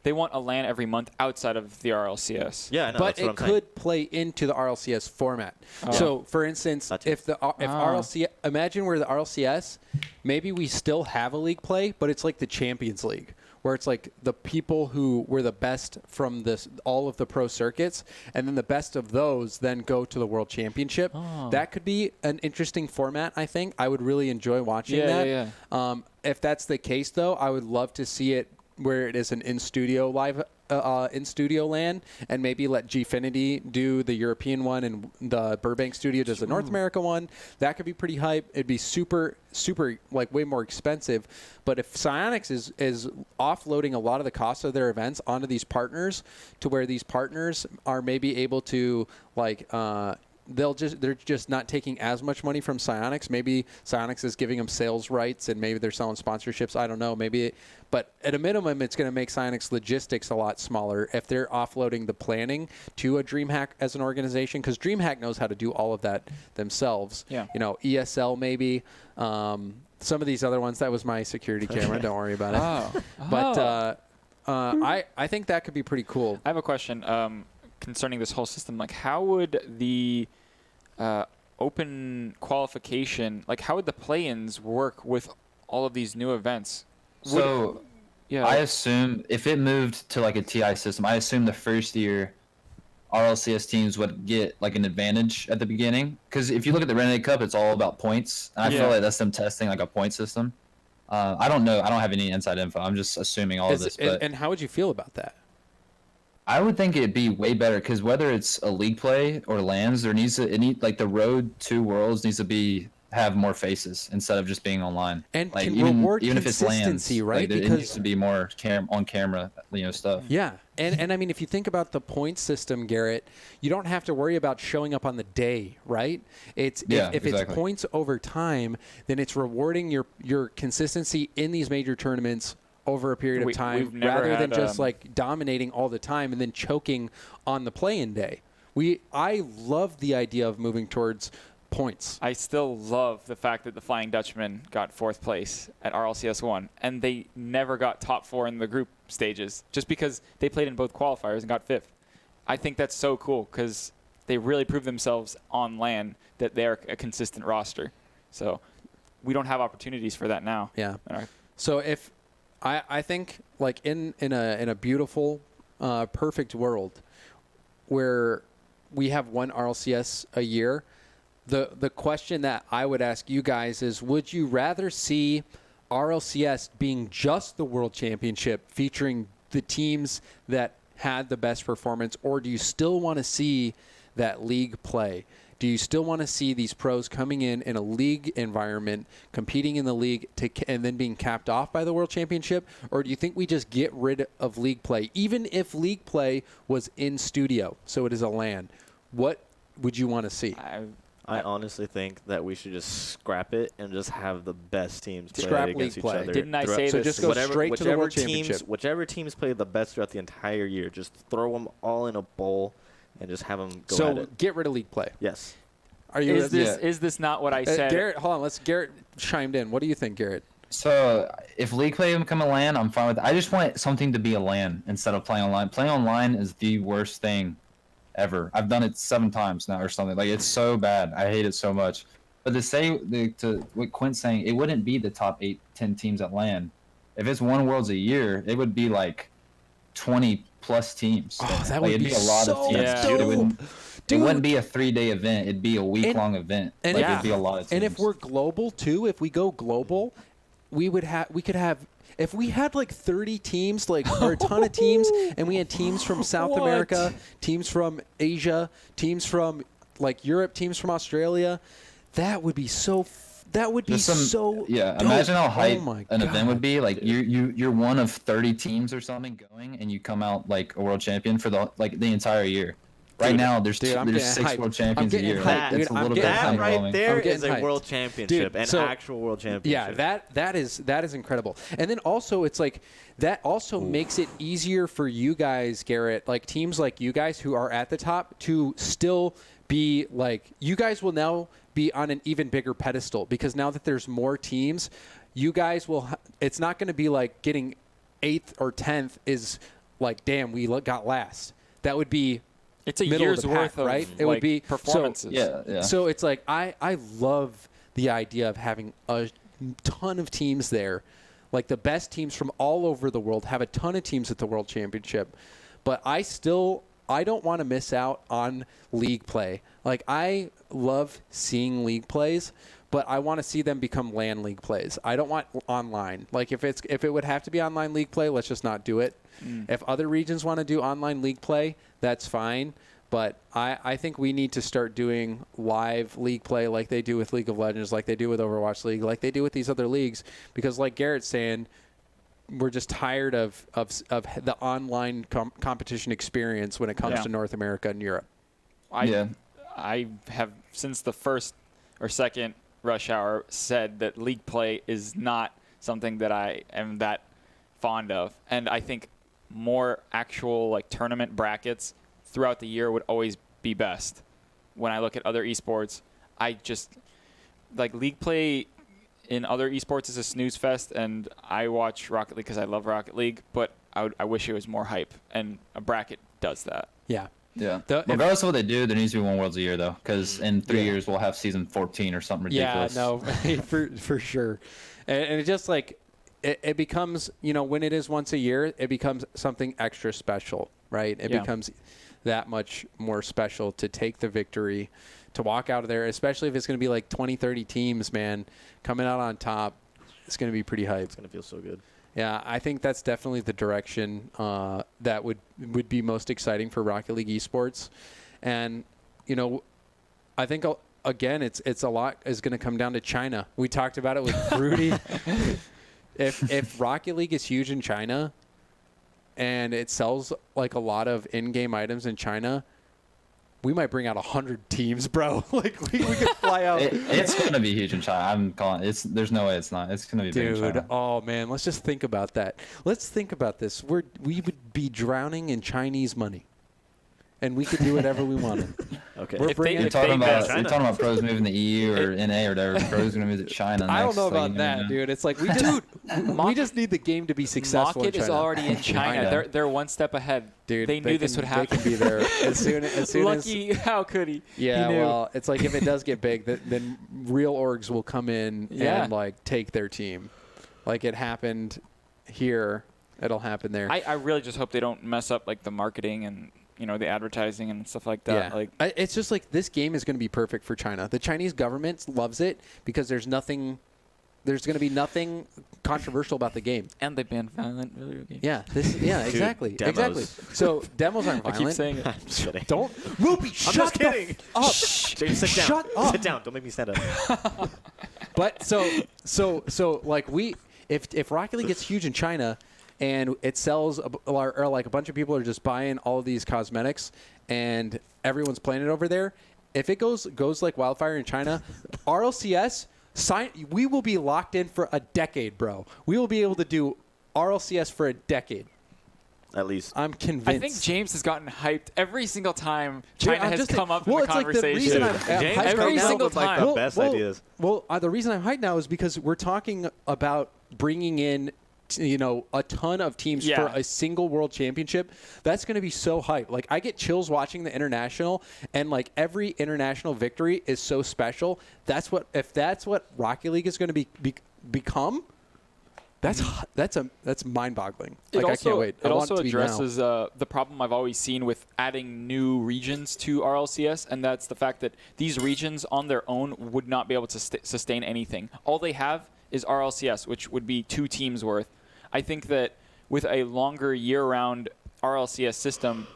They want a LAN every month outside of the RLCS. Yeah, I know. But that's what it I'm saying. could play into the RLCS format. So, for instance, That too. if RLCS, imagine we're the RLCS, maybe we still have a league play, but it's like the Champions League, where it's like the people who were the best from all of the pro circuits, and then the best of those then go to the World Championship. That could be an interesting format, I think. I would really enjoy watching that. Yeah. If that's the case, though, I would love to see it where it is an in-studio live in Studio Land, and maybe let Gfinity do the European one, and the Burbank studio does the North America one. That could be pretty hype. It'd be super, like way more expensive. But if Psyonix is offloading a lot of the cost of their events onto these partners, to where these partners are maybe able to like they're just not taking as much money from Psyonix. Maybe Psyonix is giving them sales rights, and maybe they're selling sponsorships. I don't know. But at a minimum, it's going to make Psyonix logistics a lot smaller if they're offloading the planning to a DreamHack as an organization, because DreamHack knows how to do all of that themselves. Yeah. You know, ESL maybe. Some of these other ones, that was my security camera. Don't worry about it. But I think that could be pretty cool. I have a question concerning this whole system. Like, how would the open qualification, like, how would the play-ins work with all of these new events? So, I assume if it moved to like a TI system, I assume the first year RLCS teams would get like an advantage at the beginning. Because if you look at the Renegade Cup, it's all about points. And I feel like that's them testing like a point system. I don't know. I don't have any inside info. I'm just assuming all of this. But and how would you feel about that? I would think it'd be way better, because whether it's a league play or LANs, like the road to Worlds needs to have more faces instead of just being online. And like can even reward if it's LANs, consistency, right? Like, it needs to be more on camera, stuff. Yeah, and I mean, if you think about the point system, Garrett, you don't have to worry about showing up on the day, right? If exactly. it's points over time, then it's rewarding your consistency in these major tournaments over a period of time, rather than just like dominating all the time and then choking on the play-in day. I love the idea of moving towards points. I still love the fact that the Flying Dutchman got 4th place at RLCS 1, and they never got top 4 in the group stages, just because they played in both qualifiers and got 5th. I think that's so cool, because they really proved themselves on LAN that they're a consistent roster. So we don't have opportunities for that now. Yeah. So if I think, like, in a beautiful, perfect world where we have one RLCS a year, the question that I would ask you guys is, would you rather see RLCS being just the World Championship featuring the teams that had the best performance, or do you still want to see that league play? Do you still want to see these pros coming in a league environment, competing in the league, and then being capped off by the World Championship? Or do you think we just get rid of league play, even if league play was in studio, so it is a LAN? What would you want to see? I honestly think that we should just scrap it and just have the best teams play Scrap against league each play. other. Didn't I say So this? just go straight to the World Championship. Whichever teams play the best throughout the entire year, just throw them all in a bowl and just have them go at it. So get rid of league play. Yes. Are you? Is this not what I said? Garrett, hold on. Garrett chimed in. What do you think, Garrett? So if league play become a LAN, I'm fine with it. I just want something to be a LAN instead of playing online. Playing online is the worst thing ever. I've done it 7 times now or something. Like, it's so bad. I hate it so much. But to what Quint's saying, it wouldn't be the top 8-10 teams at LAN. If it's one Worlds a year, it would be like 20 plus teams. Oh, that would it'd be a lot of teams. Yeah. It wouldn't be a 3-day event. It'd be a week-long event. And it'd be a lot of teams. And if we're global too, if we go global, we could have. If we had like 30 teams, or a ton of teams, and we had teams from South America, teams from Asia, teams from like Europe, teams from Australia, that would be so. That would be so. Yeah, dope. imagine how hype an event would be. Like you're one of 30 teams or something going, and you come out like a world champion for the entire year. Right now, there's 6 world champions a year. That right there is a hyped. world championship, actual world championship. Yeah, that is incredible. And then also, it's like that also makes it easier for you guys, Garrett, like teams like you guys who are at the top, to still be like, you guys will now be on an even bigger pedestal, because now that there's more teams, you guys will. It's not going to be like getting 8th or 10th is like, damn, we got last. That would be. It's a year's worth of right? It would be performances. Yeah. So it's like I love the idea of having a ton of teams there, like the best teams from all over the world have a ton of teams at the World Championship, but I don't want to miss out on league play. Like, I love seeing league plays, but I want to see them become LAN league plays. I don't want online. Like if it would have to be online league play, let's just not do it. If other regions want to do online league play, that's fine. But I think we need to start doing live league play like they do with League of Legends, like they do with Overwatch League, like they do with these other leagues. Because like Garrett's saying, we're just tired of the online competition experience when it comes to North America and Europe. I have, since the first or second Rush Hour, said that league play is not something that I am that fond of. And I think more actual like tournament brackets throughout the year would always be best. When I look at other esports, I just like league play in other esports is a snooze fest, and I watch Rocket League because I love Rocket League, but I wish it was more hype, and a bracket does that. Yeah. Yeah. Regardless of what they do, there needs to be one Worlds a year, though, because in 3 years we'll have season 14 or something ridiculous. Yeah, no, for sure. And it just like it becomes, when it is once a year, it becomes something extra special, right? It becomes that much more special to take the victory, to walk out of there, especially if it's going to be like 20, 30 teams, man, coming out on top. It's going to be pretty hype. It's going to feel so good. Yeah, I think that's definitely the direction that would be most exciting for Rocket League esports. And, I think, again, it's a lot is going to come down to China. We talked about it with Rudy. If Rocket League is huge in China and it sells like a lot of in-game items in China, we might bring out 100 teams, bro. Like we could fly out. It's gonna be huge in China. I'm calling it. There's no way it's not. It's gonna be big in China. Dude, oh man, let's just think about that. Let's think about this. We would be drowning in Chinese money, and we could do whatever we wanted. Okay. You're talking about pros moving to EU or NA or whatever. Pros gonna move to China. I don't know about that, dude. It's like we just need the game to be successful. Rocket is already in China. They're one step ahead. Dude, they knew this would happen. They can be there as soon Lucky, how could he? Yeah, he knew. well, it's like if it does get big, then real orgs will come in and like take their team. Like it happened here, it'll happen there. I really just hope they don't mess up like the marketing and the advertising and stuff like that. Yeah. Like it's just like this game is going to be perfect for China. The Chinese government loves it because there's going to be nothing controversial about the game. And they banned violent video games. Yeah, exactly. Demos. Exactly. So demos aren't violent. I keep saying it. I'm just kidding. Don't Ruby, shut just kidding. the up. James, sit down. Shut up. Sit down. Don't make me stand up. But so like if Rocket League gets huge in China and it sells or like a bunch of people are just buying all of these cosmetics and everyone's playing it over there, if it goes like wildfire in China, RLCS we will be locked in for a decade, bro. We will be able to do RLCS for a decade. At least. I'm convinced. I think James has gotten hyped every single time China has come up in the it's conversation. Like the reason I'm James hyped every right now single with like time. the best ideas. Well, the reason I'm hyped now is because we're talking about bringing in a ton of teams for a single world championship. That's going to be so hype. Like I get chills watching the international, and like every international victory is so special. If that's what Rocket League is going to become. That's mind-boggling. Like I can't wait. It also addresses the problem I've always seen with adding new regions to RLCS, and that's the fact that these regions on their own would not be able to sustain anything. All they have is RLCS, which would be 2 teams worth. I think that with a longer year-round RLCS system,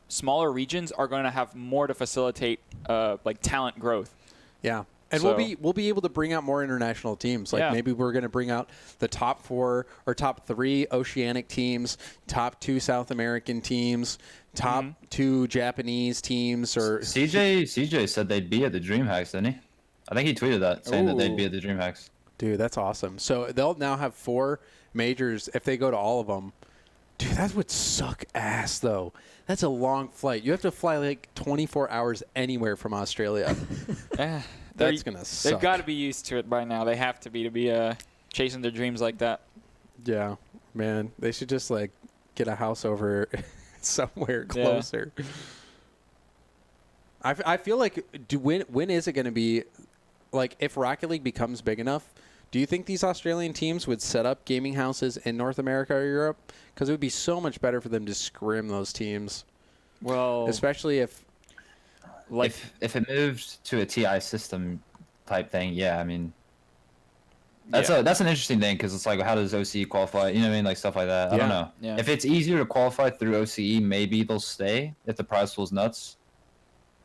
smaller regions are going to have more to facilitate like talent growth. Yeah. And we'll be able to bring out more international teams. Like maybe we're going to bring out the top 4 or top 3 Oceanic teams, top 2 South American teams, top 2 Japanese teams. Or CJ said they'd be at the DreamHacks, didn't he? I think he tweeted that, saying that they'd be at the DreamHacks. Dude, that's awesome. So they'll now have 4 majors if they go to all of them. Dude, that would suck ass, though. That's a long flight. You have to fly like 24 hours anywhere from Australia. That's going to suck. They've got to be used to it by now. They have to be chasing their dreams like that. Yeah, man. They should just like get a house over somewhere closer. Yeah. I feel like when is it going to be, like if Rocket League becomes big enough, do you think these Australian teams would set up gaming houses in North America or Europe? Because it would be so much better for them to scrim those teams. Well, especially if it moved to a TI system, type thing. Yeah, I mean, that's an interesting thing because it's like, how does OCE qualify? You know what I mean? Like stuff like that. I don't know. Yeah. If it's easier to qualify through OCE, maybe they'll stay if the prize pool's nuts.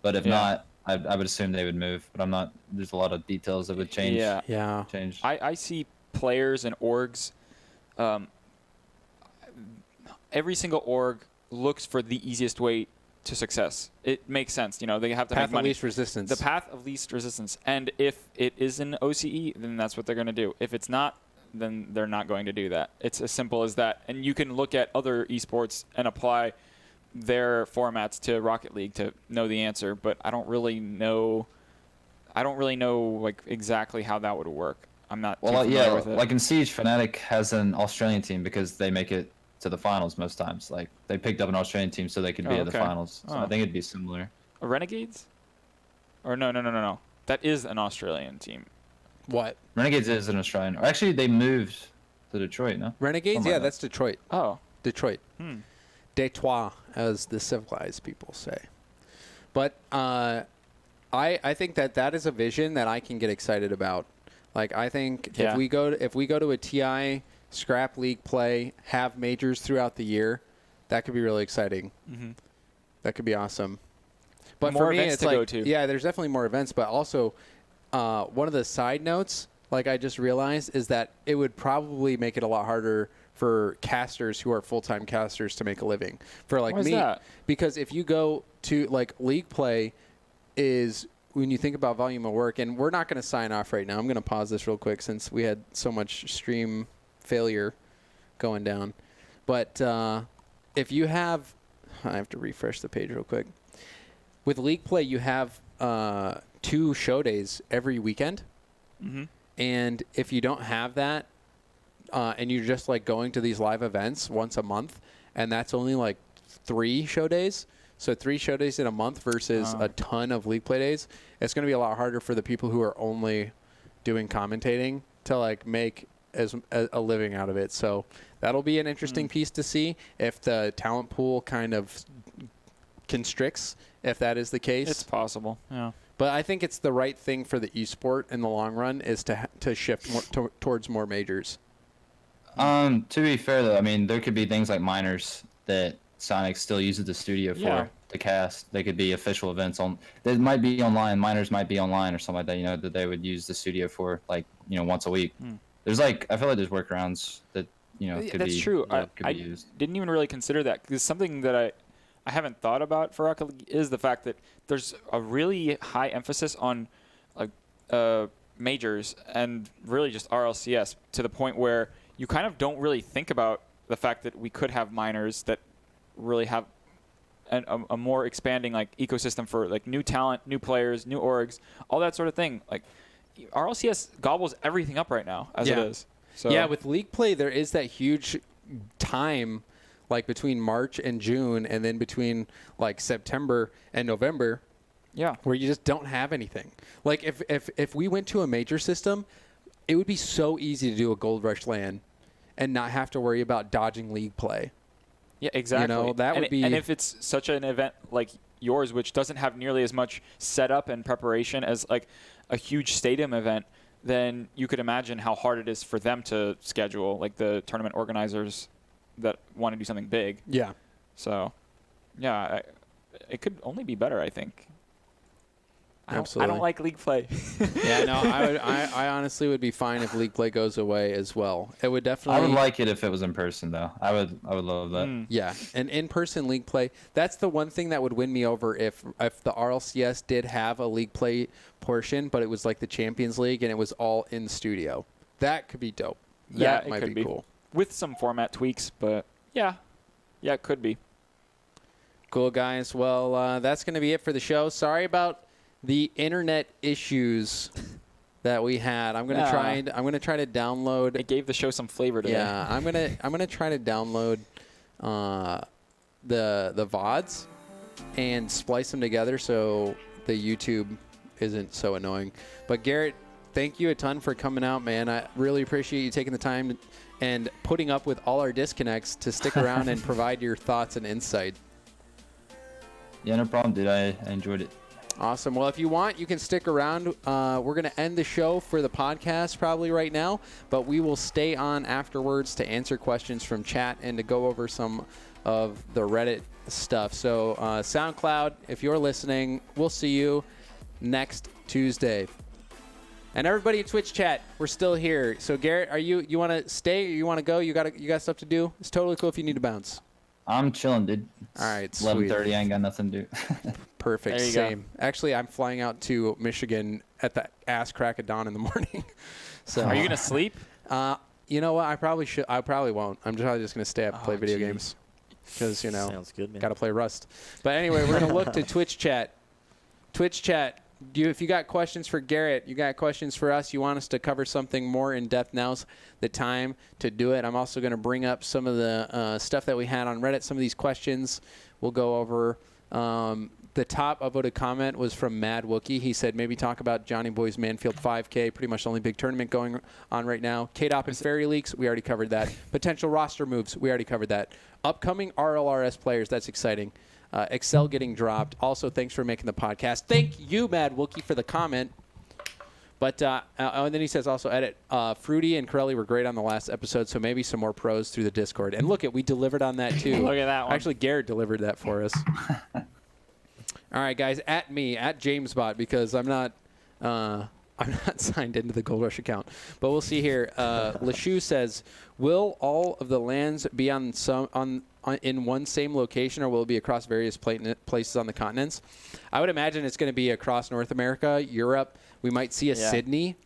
But if not, I would assume they would move. But I'm not. There's a lot of details that would change. Yeah. Change. I see players and orgs. Every single org looks for the easiest way to success. It makes sense. You know, they have to Path make of money. least resistance. The path of least resistance. And if it is an OCE, then that's what they're going to do. If it's not, then they're not going to do that. It's as simple as that. And you can look at other esports and apply their formats to Rocket League to know the answer, but I don't really know like exactly how that would work. I'm not too familiar with it. Like in Siege, Fnatic has an Australian team because they make it to the finals most times. Like they picked up an Australian team so they could be at the finals. So I think it'd be similar. Renegades? Or no. That is an Australian team. What? Renegades is an Australian. Or actually, they moved to Detroit, no? Renegades? Something Yeah, like that. that's Detroit. Oh. Detroit. Detroit, as the civilized people say. But I think that is a vision that I can get excited about. Like I think if we go to a TI scrap league play, have majors throughout the year, that could be really exciting. That could be awesome. But More for me, events it's to like, go to. yeah, there's definitely more events, but also one of the side notes, like I just realized, is that it would probably make it a lot harder for casters who are full-time casters to make a living. For like Why is me, that? because if you go to like league play is when you think about volume of work, and we're not going to sign off right now. I'm going to pause this real quick since we had so much stream failure going down. But if you have, I have to refresh the page real quick. With league play, you have 2 show days every weekend. And if you don't have that, and you're just like going to these live events once a month, and that's only like 3 show days. So 3 show days in a month versus a ton of league play days. It's going to be a lot harder for the people who are only doing commentating to like make a living out of it. So that'll be an interesting piece to see if the talent pool kind of constricts, if that is the case. It's possible. Yeah. But I think it's the right thing for the esport in the long run is to shift more towards more majors. To be fair though, I mean there could be things like minors that Sonic still uses the studio for to cast. They could be official events on. They might be online. Minors might be online or something like that. You know that they would use the studio for like once a week. There's like I feel like there's workarounds that could That's be. true. That could I be used. didn't even really consider that because something that I haven't thought about for Rocket League is the fact that there's a really high emphasis on like majors and really just RLCS to the point where you kind of don't really think about the fact that we could have minors that really have a more expanding like ecosystem for like new talent, new players, new orgs, all that sort of thing. Like RLCS gobbles everything up right now as it is. So yeah, with league play there is that huge time like between March and June and then between like September and November where you just don't have anything. Like if we went to a major system, it would be so easy to do a Gold Rush LAN and not have to worry about dodging league play. Yeah, exactly. That would be. And if it's such an event like yours, which doesn't have nearly as much setup and preparation as like a huge stadium event, then you could imagine how hard it is for them to schedule, like the tournament organizers that want to do something big. Yeah. So, yeah, it could only be better, I think. Absolutely. I don't like league play. Yeah, no, I honestly would be fine if league play goes away as well. It would definitely. I would like it if it was in person though. I would love that. Yeah, and in-person league play. That's the one thing that would win me over if the RLCS did have a league play portion, but it was like the Champions League and it was all in studio. That could be dope. That it might could be cool. With some format tweaks, but yeah, it could be. Cool, guys. Well, that's going to be it for the show. Sorry about the internet issues that we had. I'm gonna try to download. It gave the show some flavor today. Yeah, I'm gonna try to download the VODs and splice them together so the YouTube isn't so annoying. But Garrett, thank you a ton for coming out, man. I really appreciate you taking the time and putting up with all our disconnects to stick around and provide your thoughts and insight. Yeah, no problem, dude. I enjoyed it. Awesome. Well, if you want, you can stick around. We're going to end the show for the podcast probably right now, but we will stay on afterwards to answer questions from chat and to go over some of the Reddit stuff. So SoundCloud, if you're listening, we'll see you next Tuesday. And everybody in Twitch chat, we're still here. So Garrett, you want to stay or you want to go? You got stuff to do? It's totally cool if you need to bounce. I'm chilling, dude. All right, 11:30. I ain't got nothing to do. Perfect. There you Same. go. Actually, I'm flying out to Michigan at the ass crack of dawn in the morning. So Are you gonna sleep? You know what? I probably should. I probably won't. I'm probably just gonna stay up and play video geez. games because Sounds good, man. got to play Rust. But anyway, we're gonna look to Twitch chat. Twitch chat. If you got questions for Garrett, you got questions for us, you want us to cover something more in depth, now's the time to do it. I'm also going to bring up some of the stuff that we had on Reddit. Some of these questions we'll go over. The top upvoted comment was from Mad Wookie. He said maybe talk about Johnny Boy's Manfield 5K, pretty much the only big tournament going on right now. KDOP and Fairy Leaks, we already covered that. Potential roster moves, we already covered that. Upcoming RLRS players, that's exciting. Excel getting dropped. Also, thanks for making the podcast. Thank you, Mad Wookie, for the comment. But and then he says also edit. Fruity and Corelli were great on the last episode, so maybe some more pros through the Discord. And look, we delivered on that too. Look at that one. Actually, Garrett delivered that for us. All right, guys, at me, at JamesBot, because I'm not signed into the Gold Rush account. But we'll see here. Lachou says, will all of the lands be in one same location, or will it be across various places on the continents? I would imagine it's going to be across North America, Europe. We might see a Sydney.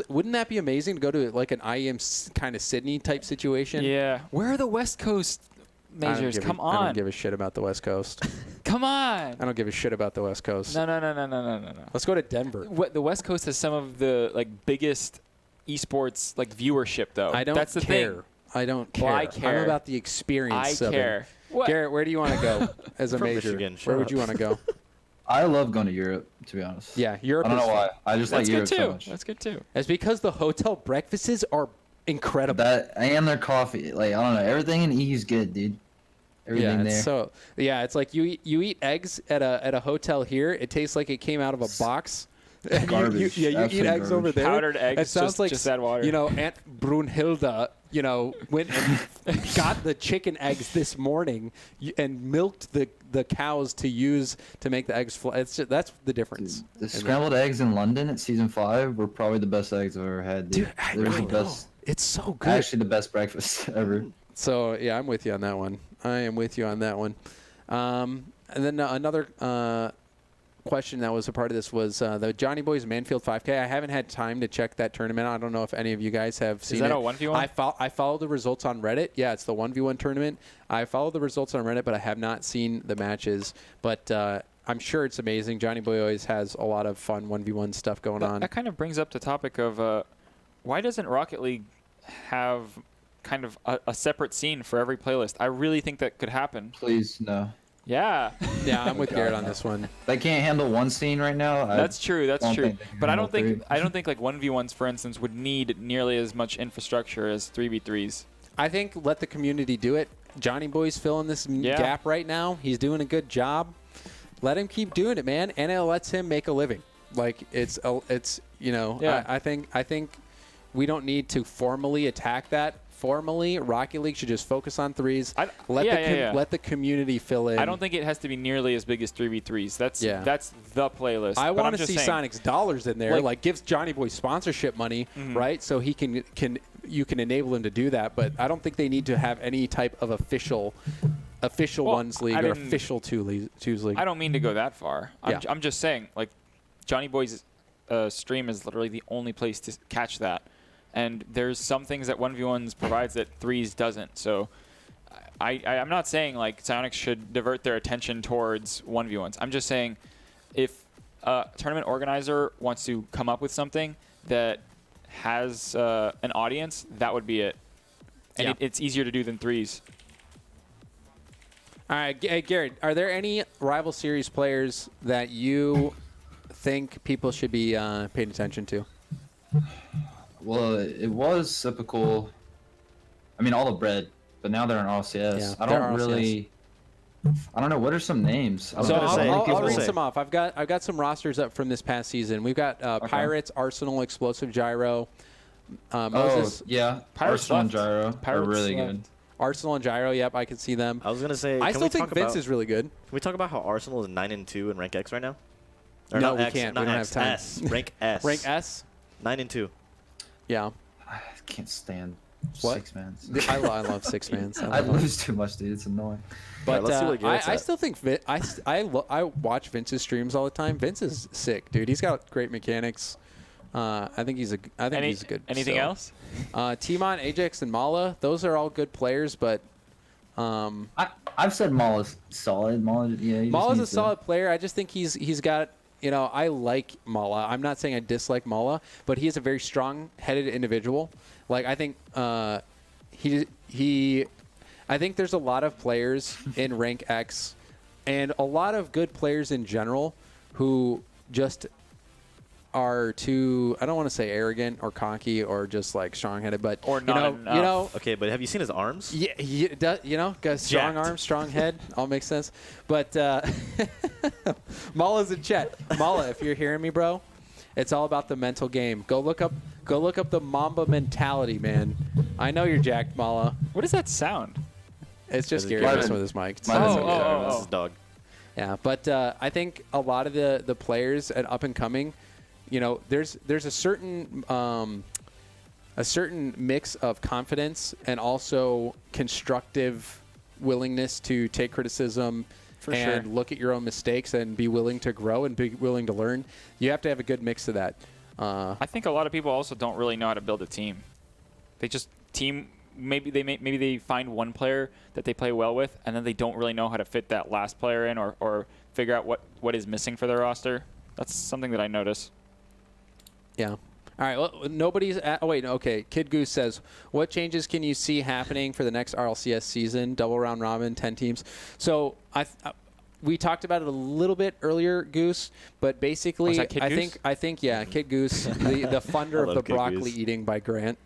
Wouldn't that be amazing to go to like an IEM kind of Sydney type situation? Yeah. Where are the West Coast majors? Come on. I don't give a shit about the West Coast. Come on. I don't give a shit about the West Coast. No. Let's go to Denver. The West Coast has some of the biggest esports viewership though. I don't That's the care. thing. I don't care. Well, I care. I'm about the experience of care. it. What? Garrett, where do you want to go as a From major? Michigan, Where shut would up. you want to go? I love going to Europe, to be honest. Yeah, Europe. I don't know why. I just like That's Europe good too. so much. That's good too. It's because the hotel breakfasts are incredible. That and their coffee. I don't know. Everything in E is good, dude. Everything there. It's like you eat eggs at a hotel here. It tastes like it came out of a box. Garbage. You eat Absolute eggs garbage. over there. Powdered eggs, It sounds just add water. Aunt Brunhilde, went and got the chicken eggs this morning and milked the cows to make the eggs fly. That's the difference. The scrambled eggs in London at season 5 were probably the best eggs I've ever had, dude. I They were really the know. best. It's so good. Actually, the best breakfast ever. So, yeah, I'm with you on that one. I am with you on that one. And then another question that was a part of this was the Johnny Boys Manfield 5K. I haven't had time to check that tournament. I don't know if any of you guys have seen it. Is that a 1v1? I follow the results on Reddit. Yeah, it's the 1v1 tournament. I follow the results on Reddit, but I have not seen the matches. But I'm sure it's amazing. Johnny Boy always has a lot of fun 1v1 stuff going on. That kind of brings up the topic of why doesn't Rocket League have kind of a separate scene for every playlist? I really think that could happen. Please, no. Yeah. Yeah, I'm with Garrett on this one. They can't handle one scene right now. That's true. That's don't true. think they can But I handle don't think three. 1v1s, for instance, would need nearly as much infrastructure as 3v3s. I think let the community do it. Johnny Boy's filling this gap right now. He's doing a good job. Let him keep doing it, man, and it lets him make a living. I think we don't need to formally attack that. Formally, Rocket League should just focus on threes. Let the community fill in. I don't think it has to be nearly as big as 3v3s. That's the playlist. I But want I'm to just see saying, Sonic's dollars in there. Gives Johnny Boy sponsorship money, right? So he you can enable him to do that. But I don't think they need to have any type of official ones league or official twos league. I don't mean to go that far. Yeah. I'm just saying, Johnny Boy's stream is literally the only place to catch that. And there's some things that 1v1s provides that 3s doesn't. So I'm not saying Sonic should divert their attention towards 1v1s. I'm just saying if a tournament organizer wants to come up with something that has an audience, that would be it. And it's easier to do than 3s. All right, Garrett, are there any Rival Series players that you think people should be paying attention to? Well, it was Sypical. I mean, all the bread, but now they're in RLCS. Yeah, I they're don't RLCS. really. I don't know. What are some names? I don't So know. I'll read say. some off. I've got some rosters up from this past season. We've got Pirates, Arsenal, Explosive Gyro, Moses. Oh, yeah. Pirates Arsenal and left. Gyro are Pirates really left. good. Arsenal and Gyro. Yep, I can see them. I was gonna say. I can still we think talk Vince about, is really good. Can we talk about how Arsenal is 9-2 in rank X right now? Or No, not we X, can't. Not We don't X, have time. S. Rank S. Rank S. 9-2. Yeah. I can't stand What? 6-mans. I love 6-mans. I lose too much, dude. It's annoying. But let's see what Garrett's I at. still think I watch Vince's streams all the time. Vince is sick, dude. He's got great mechanics. I think he's good. Anything else? Timon, Ajax, and Mala. Those are all good players, but I've said Mala's solid. Mala's Mala's a solid player. I just think he's got. I like Mala. I'm not saying I dislike Mala, but he is a very strong-headed individual. Like I think I think there's a lot of players in rank X and a lot of good players in general who just are too, I don't want to say arrogant or cocky or just like strong-headed, but Or not enough. Okay, but have you seen his arms? yeah, he does, got strong Jacked. arms, strong head, all makes sense. But Mala's in chat. Mala, if you're hearing me, bro, it's all about the mental game. Go look up the Mamba mentality, man. I know you're jacked, Mala. What does that sound? It's just Is it Gary Gary? messing with his mic. Mine is Oh, okay. oh, This oh. is dog. Yeah, but I think a lot of the players at up and coming, there's a certain mix of confidence and also constructive willingness to take criticism For and sure. look at your own mistakes and be willing to grow and be willing to learn. You have to have a good mix of that. I think a lot of people also don't really know how to build a team. They just maybe they find one player that they play well with, and then they don't really know how to fit that last player in or figure out what is missing for their roster. That's something that I notice. Yeah. All right. Well, nobody's at. Oh wait. Okay. Kid Goose says, "What changes can you see happening for the next RLCS season? Double round robin, 10 teams." So we talked about it a little bit earlier, Goose. But basically, Was that Kid Goose? I think yeah, Kid Goose, the funder of love the Kid broccoli Goose. eating by Grant.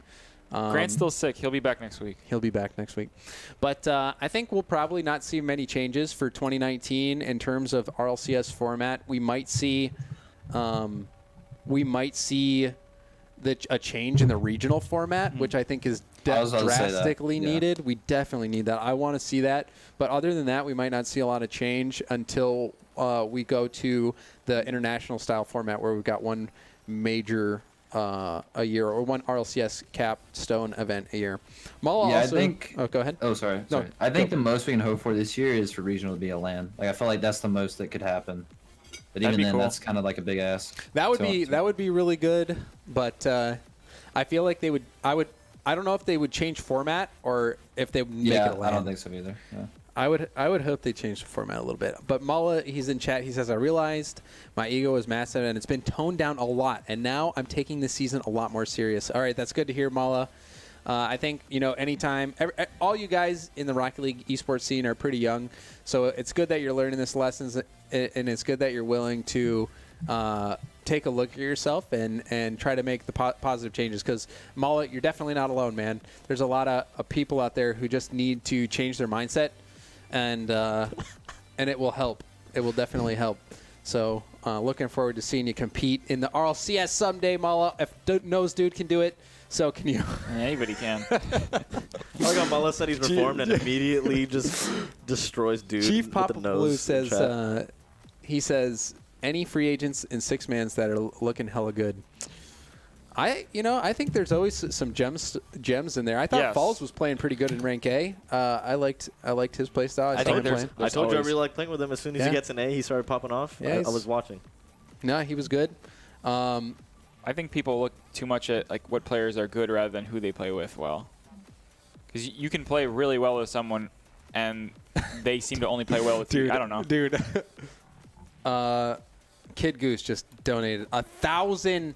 Grant's still sick. He'll be back next week. He'll be back next week. But I think we'll probably not see many changes for 2019 in terms of RLCS format. We might see a change in the regional format, which I think is I was about to say that. drastically Yeah. needed. We definitely need that. I want to see that. But other than that, we might not see a lot of change until we go to the international style format where we've got one major a year or one RLCS capstone event a year. Mala Yeah, also, I think. Oh, go ahead. Oh, sorry. No, sorry. I think go. the most we can hope for this year is for regional to be a LAN. Like I feel like that's the most that could happen. But That'd even be then, cool. that's kind of like a big ask. That would So- be really good, but I feel like they would. I don't know if they would change format or if they would make Yeah, it a I don't LAN. think so either. Yeah. I would hope they change the format a little bit. But Mala, he's in chat. He says, "I realized my ego is massive and it's been toned down a lot, and now I'm taking this season a lot more serious." All right, that's good to hear, Mala. I think anytime all you guys in the Rocket League esports scene are pretty young, so it's good that you're learning this lessons, and it's good that you're willing to take a look at yourself and try to make the positive changes. Because Mala, you're definitely not alone, man. There's a lot of people out there who just need to change their mindset. And it will help. It will definitely help. So looking forward to seeing you compete in the RLCS someday, Mala. If Nose Dude can do it, so can you. Anybody can. Like how Mala said he's reformed and immediately just destroys dude. Chief with Papa the nose Blue in says, chat. he says, any free agents in 6-mans that are looking hella good. I think there's always some gems in there. I thought Yes. Falls was playing pretty good in rank A. I liked his play style. I saw him playing. I told you I always- really like playing with him. As soon as Yeah. he gets an A, he started popping off. Yeah, I he's- was watching. No, he was good. I think people look too much at like what players are good rather than who they play with well. Because you can play really well with someone, and they seem to only play well with you. I don't know. Dude. Kid Goose just donated 1,000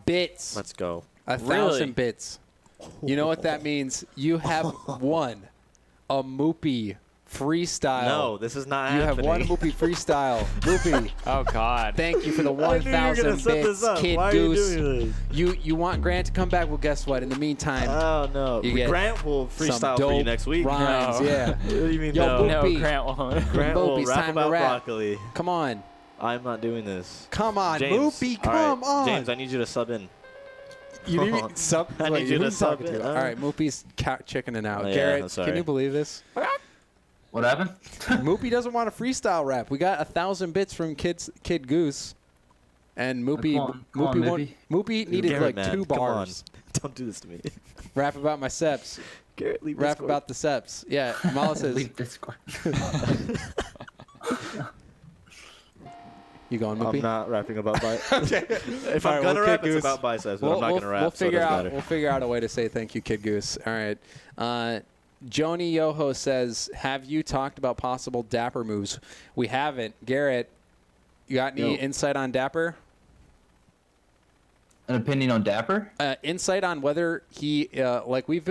bits. Let's go. 1,000 Really? bits. You know what that means? You have won a Moopy freestyle. No, this is not You happening. have one Moopy freestyle. Moopy, Oh God. thank you for the I knew you were gonna 1,000 set this bits, up. Kid Why Goose. Are you doing this? You want Grant to come back? Well, guess what? In the meantime, Oh no, You get Grant will some freestyle dope for you next week. rhymes. No. Yeah. What do you mean Yo, no? No, Moopy. Grant won't. Grant will Moopy's rap time to about rap. broccoli. Come on. I'm not doing this. Come on, James, Moopy, all right, come on. James, I need you to sub in. You need sub. I wait, need you to who's sub talking it. to? All right, Moopy's chickening out. Oh, yeah, I'm Garrett, sorry. can you believe this? What happened? Moopy doesn't want a freestyle rap. We got 1,000 bits from Kid Goose, and Moopy Come on, Moopy needed Garrett, like man, 2 come on. bars. Don't do this to me. Rap about my seps. Garrett, leave Rap Discord. about the seps. Yeah, Mala says. Leave Discord. You going, I'm Moopy? not rapping about biceps. If All I'm right, gonna well, rap, Kid it's Goose. about biceps, but I'm not gonna rap. We'll so it figure doesn't out. matter. We'll figure out a way to say thank you, Kid Goose. All right. Joni Yoho says, "Have you talked about possible Dapper moves?" We haven't. Garrett, you got any insight on Dapper? An opinion on Dapper? Insight on whether he like we've,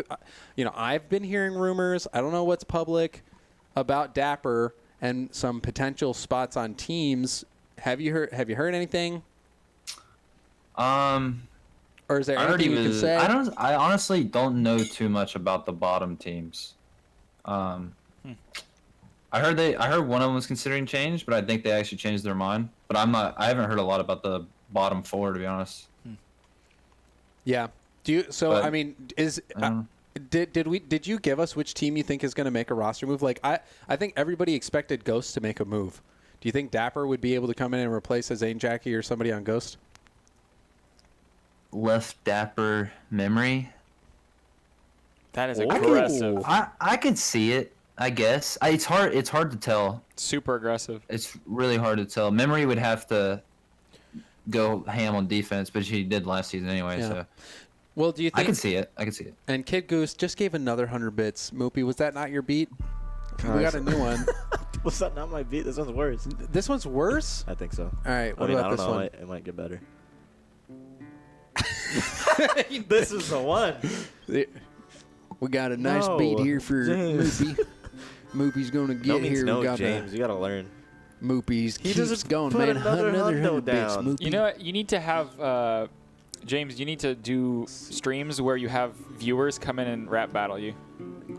I've been hearing rumors. I don't know what's public about Dapper and some potential spots on teams. Have you heard anything? Or is there I heard anything he you can was. say? I honestly don't know too much about the bottom teams. I heard one of them was considering change, but I think they actually changed their mind. But I haven't heard a lot about the bottom 4, to be honest. Yeah. Do you? So But- I mean, did you give us which team you think is going to make a roster move? Like I think everybody expected Ghost to make a move. Do you think Dapper would be able to come in and replace a Zane Jackie or somebody on Ghost? Left Dapper memory. That is Ooh. aggressive. I could see it. I guess it's hard. It's hard to tell. Super aggressive. It's really hard to tell. Memory would have to go ham on defense, but she did last season anyway. Yeah. So Well, do you I think? can see it. I can see it. And Kid Goose just gave another 100 bits. Moopy, was that not your beat? We got a new one. Was that not my beat? This one's worse. This one's worse. I think so. All right. What I mean, about I don't this know. one? It might get better. This is the one. We got a nice No, beat here for James. Moopy. Moopy's gonna get No means here. no, we got James. You gotta learn. Moopy's He keeps doesn't going, put man. another Another hundo 100 bits, down. Moopy. You know what? You need to have James. You need to do streams where you have viewers come in and rap battle you.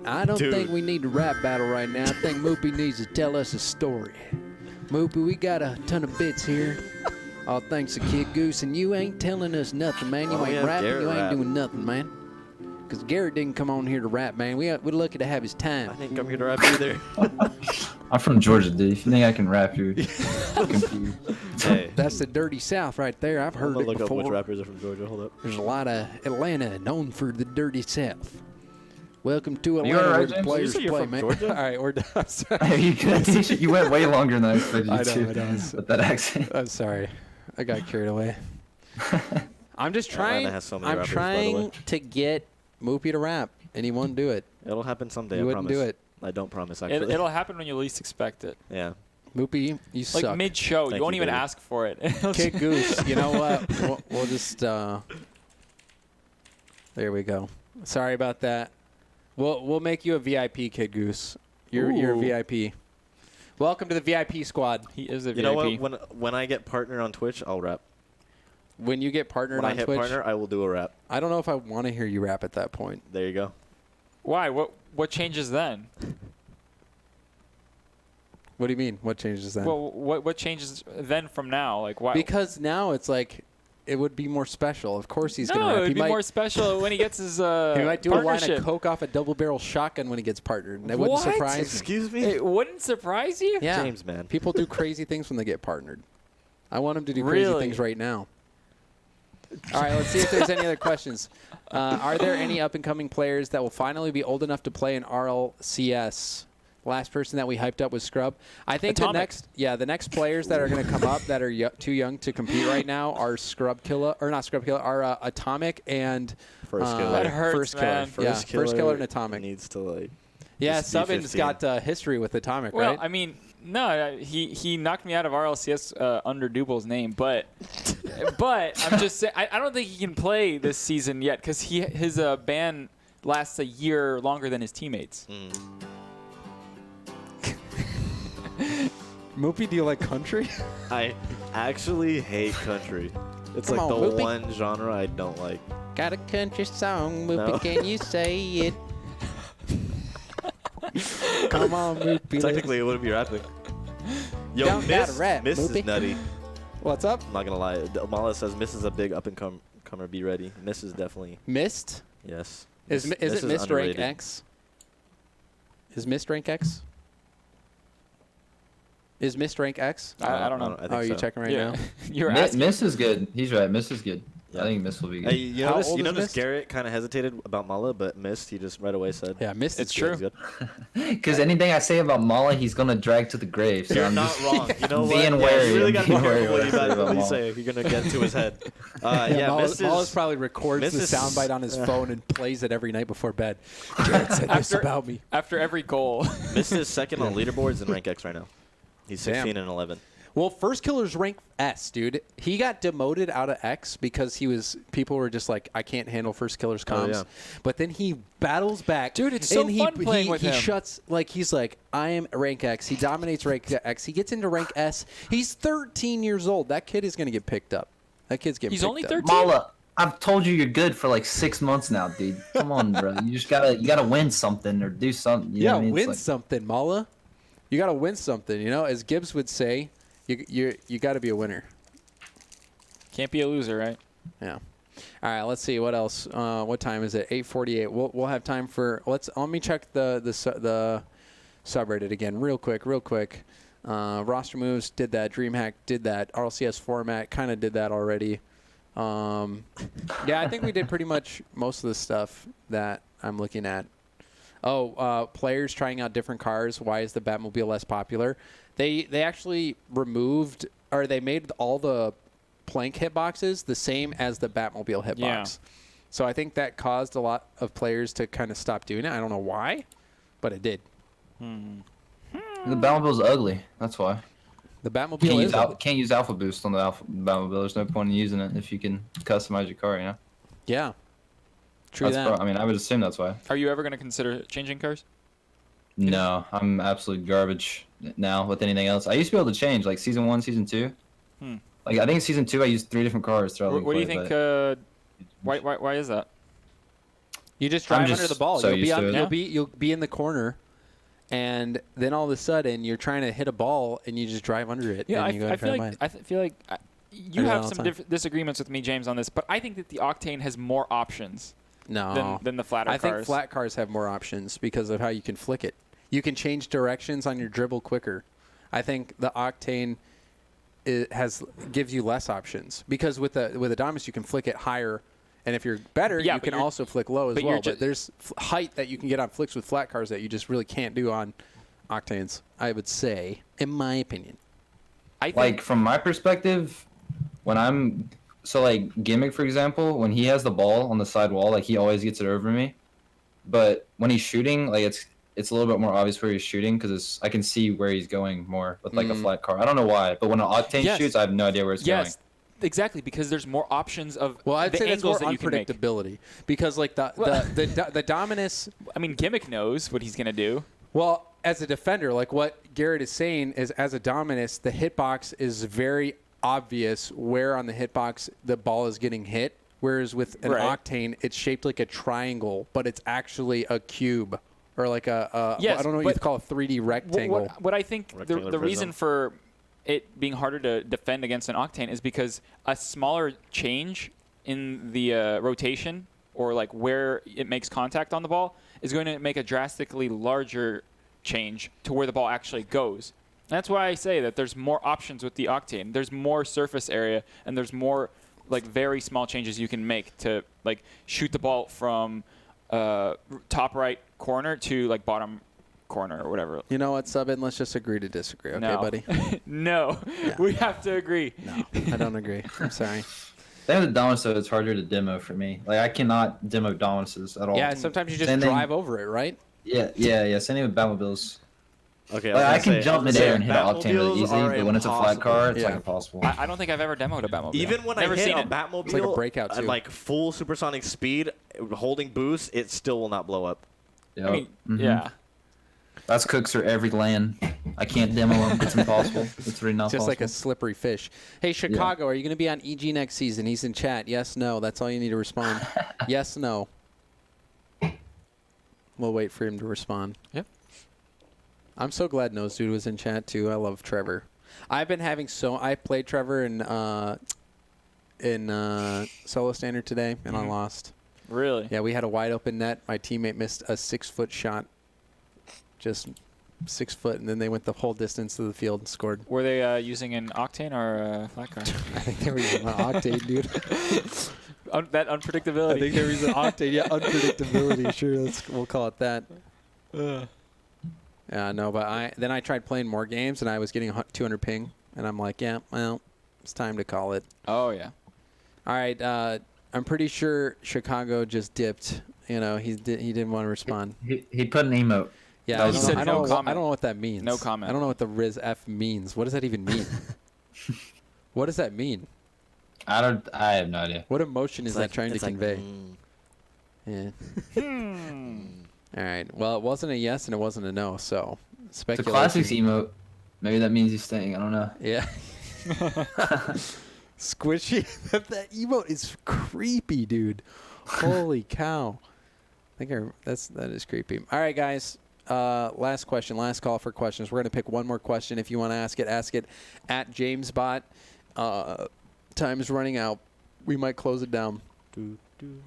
I don't Dude. think we need to rap battle right now. I think Moopy needs to tell us a story. Moopy, we got a ton of bits here. All thanks to Kid Goose, and you ain't telling us nothing, man. You Why don't we ain't have rapping, Garrett you ain't rap? doing nothing, man. Because Garrett didn't come on here to rap, man. We're lucky to have his I time. think I'm here to rap either. I'm from Georgia, dude. If you think I can rap, you're confused. Hey, That's the dirty South right there. I've I'm heard gonna it look up which before. rappers are from Georgia. Hold up. There's a lot of Atlanta known for the dirty South. Welcome to you Atlanta, all right, where the James? players You say you're play, from man. Georgia? All right, we're done. I'm sorry. Hey, you went way longer than I expected you I to. know. With that accent. I'm sorry. I got carried away. I'm just trying. Atlanta has so many I'm rappers, by the trying way. to get Moopy to rap, and he won't do it. It'll happen someday. He I wouldn't promise. do it. I don't promise. Actually. It'll happen when you least expect it. Yeah. Moopy, you Like suck. mid-show, Thank you won't you, even baby. ask for it. Kid Goose, you know what? We'll just. There we go. Sorry about that. We'll make you a VIP, Kid Goose. You're a Ooh. VIP. Welcome to the VIP squad. He is a You know VIP. what? When I get partner on Twitch, I'll rap. When you get partnered When I on hit Twitch, partner, I will do a rap. I don't know if I want to hear you rap at that point. There you go. Why? What changes then? What do you mean? What changes then? Well, what changes then from now? Like why? Because now it's like it would be more special. Of course he's no, gonna it rap. would He be might, more special when he gets his he might do a line partnership. of coke off a double barrel shotgun when he gets partnered. That wouldn't What? surprise me. Excuse me. It wouldn't surprise you? Yeah. James, man. People do crazy things when they get partnered. I want him to do crazy Really? things right now. All right, let's see if there's any other questions. Are there any up-and-coming players that will finally be old enough to play in RLCS? Last person that we hyped up was Scrub. I think Atomic. the next players that are going to come up that are too young to compete right now are Atomic and First killer. That hurts, First man. Killer. First Killer and Atomic. needs to like. Yeah, just be Subbin's 15. got history with Atomic, Well, right? I mean, no, he knocked me out of RLCS under Dubal's name, but I'm just saying I don't think he can play this season yet because his ban lasts a year longer than his teammates. Moopy, do you like country? I actually hate country. It's Come like on, the Moopy. one genre I don't like. Got a country song, Moopy, No. can you say it? Come on, Moopy. Technically, it wouldn't be rapping. Yo, Don't gotta Miss, rap, Miss is Moopy. nutty. What's up? I'm not gonna lie. Mala says Miss is a big up and comer. Be ready. Miss is definitely Mist? yes. Is Miss it Mist rank underrated. X? Is Mist rank X? Is Mist rank X? I don't know. I think Oh, you so. checking right yeah. now? You're asking. Miss is good. He's right. Miss is good. Yeah. I think Miss will be good. Hey, you How notice, old you is notice Mist? Garrett kind of hesitated about Mala, but Mist, he just right away said. Yeah, Mist It's is true. He's good. Because anything I say about Mala, he's gonna drag to the grave. So You're I'm not just wrong. You know what? being Yeah, wary. you really I'm got to be being wary careful what you, what I say about what you Mala. say. You're going to get into his head. Yeah, Mist Mala's is... probably records Mist the is- soundbite on his phone and plays it every night before bed. Garrett said this After- about me. After every goal. Mist is second on leaderboards in rank X right now. He's 16 Damn. and 11. Well, First Killer's rank S, dude. He got demoted out of X because people were just like, I can't handle First Killer's comms. yeah. But then he battles back. Dude, it's so and fun playing with he him. shuts, like, he's like, I am rank X. He dominates rank X. He gets into rank S. He's 13 years old. That kid is going to get picked up. That kid's getting He's picked only up. 13? Mala, I've told you you're good for like 6 months now, dude. Come on, bro. You just gotta win something or do something. You know Yeah, what I mean? It's win like- something, Mala. You got to win something. You know, as Gibbs would say, you got to be a winner. Can't be a loser, right? Yeah. All right. Let's see what else. What time is it? 8:48. We'll have time for. Let me check the subreddit again real quick. Roster moves did that. DreamHack did that. RLCS format kind of did that already. Yeah, I think we did pretty much most of the stuff that I'm looking at. Oh, players trying out different cars. Why is the Batmobile less popular? They actually removed, or they made all the plank hitboxes the same as the Batmobile hitbox. Yeah. So I think that caused a lot of players to kind of stop doing it. I don't know why, but it did. The Batmobile's ugly. That's why. The Batmobile is Can't use Alpha Boost on the Batmobile. There's no point in using it if you can customize your car. You know. yeah. True That's that. I mean, I would assume that's why. Are you ever going to consider changing cars? No, I'm absolute garbage now with anything else. I used to be able to change, like season 1, season 2. Like I think season 2, I used 3 different cars throughout. What do you think? Why is that? You just drive just under the ball. so used to it. You'll be in the corner, and then all of a sudden you're trying to hit a ball and you just drive under it. Yeah, and you go I feel drive like by it. you do that have all the some time. disagreements with me, James, on this, but I think that the Octane has more options No. than the flatter I cars. think flat cars have more options because of how you can flick it. You can change directions on your dribble quicker. I think the Octane gives you less options because with the Dominus you can flick it higher, and if you're better, Yeah, you but can you're- also flick low as but well. you're But there's height that you can get on flicks with flat cars that you just really can't do on Octanes. I would say, in my opinion. I think, Like from my perspective, when I'm like Gimmick, for example, when he has the ball on the side wall, like he always gets it over me. But when he's shooting, like it's a little bit more obvious where he's shooting because I can see where he's going more with like a flat car. I don't know why, but when an Octane Yes. shoots, I have no idea where it's yes, exactly, because there's more options of Well, I'd the say that's more angles that you can make. unpredictability because like the Dominus. I mean, Gimmick knows what he's going to do. Well, as a defender, like what Garrett is saying is, as a Dominus, the hitbox is very obvious where on the hitbox the ball is getting hit. Whereas with an Right. Octane, it's shaped like a triangle, but it's actually a cube or like Yes, I don't know what but you'd call a 3D rectangle. What I think Rectangular the reason prism. for it being harder to defend against an Octane is because a smaller change in the rotation or like where it makes contact on the ball is going to make a drastically larger change to where the ball actually goes. That's why I say that there's more options with the Octane. There's more surface area and there's more like very small changes you can make to like shoot the ball from top right corner to like bottom corner or whatever. You know what, Subin? Let's just agree to disagree, okay, No. buddy? No, we have to agree. No, I don't agree. I'm sorry. Then the Dominus, though, it's harder to demo for me. Like I cannot demo Dominuses at all. Yeah, sometimes you just And then- drive over it, right? Yeah. Same thing with Batmobiles. Okay, Like, I was can gonna say- jump I was midair gonna and say, hit an Octane really Batmobiles easily, are but when it's a flat impossible. car, it's Yeah. like impossible. I don't think I've ever demoed a Batmobile. Even when Never I hit seen a it. Batmobile It's like a breakout, at too. like full supersonic speed, holding boost, it still will not blow up. Yep. I mean, Mhm. yeah. That's cooks for every LAN. I can't demo him. It's impossible. It's really not Just possible. like a slippery fish. Hey, Chicago, are you going to be on EG next season? He's in chat. Yes, no. That's all you need to respond. Yes, no. We'll wait for him to respond. Yep. I'm so glad Nose Dude was in chat, too. I love Trevor. I've been having I played Trevor in solo standard today, and I lost. Really? Yeah, we had a wide open net. My teammate missed a 6-foot shot. Just 6 foot, and then they went the whole distance to the field and scored. Were they using an Octane or a flat car? I think they were using an Octane, dude. That unpredictability. I think they were using Octane. Yeah, unpredictability. Sure, we'll call it that. Yeah, no, but then I tried playing more games, and I was getting 200 ping, and I'm like, yeah, well, it's time to call it. Oh, yeah. All right, I'm pretty sure Chicago just dipped. You know, he didn't want to respond. He put an emote. Yeah, He said no comment. I don't know what that means. No comment. I don't know what the Riz F means. What does that even mean? What does that mean? I have no idea. What emotion is that trying to it's like, convey? Yeah. All right. Well, it wasn't a yes and it wasn't a no, so It's a speculation. classics emote. Maybe that means he's staying. I don't know. Yeah. Squishy. That emote is creepy, dude. Holy cow. I think that is creepy. All right, guys. Last question. Last call for questions. We're going to pick one more question. If you want to ask it at JamesBot. Time's running out. We might close it down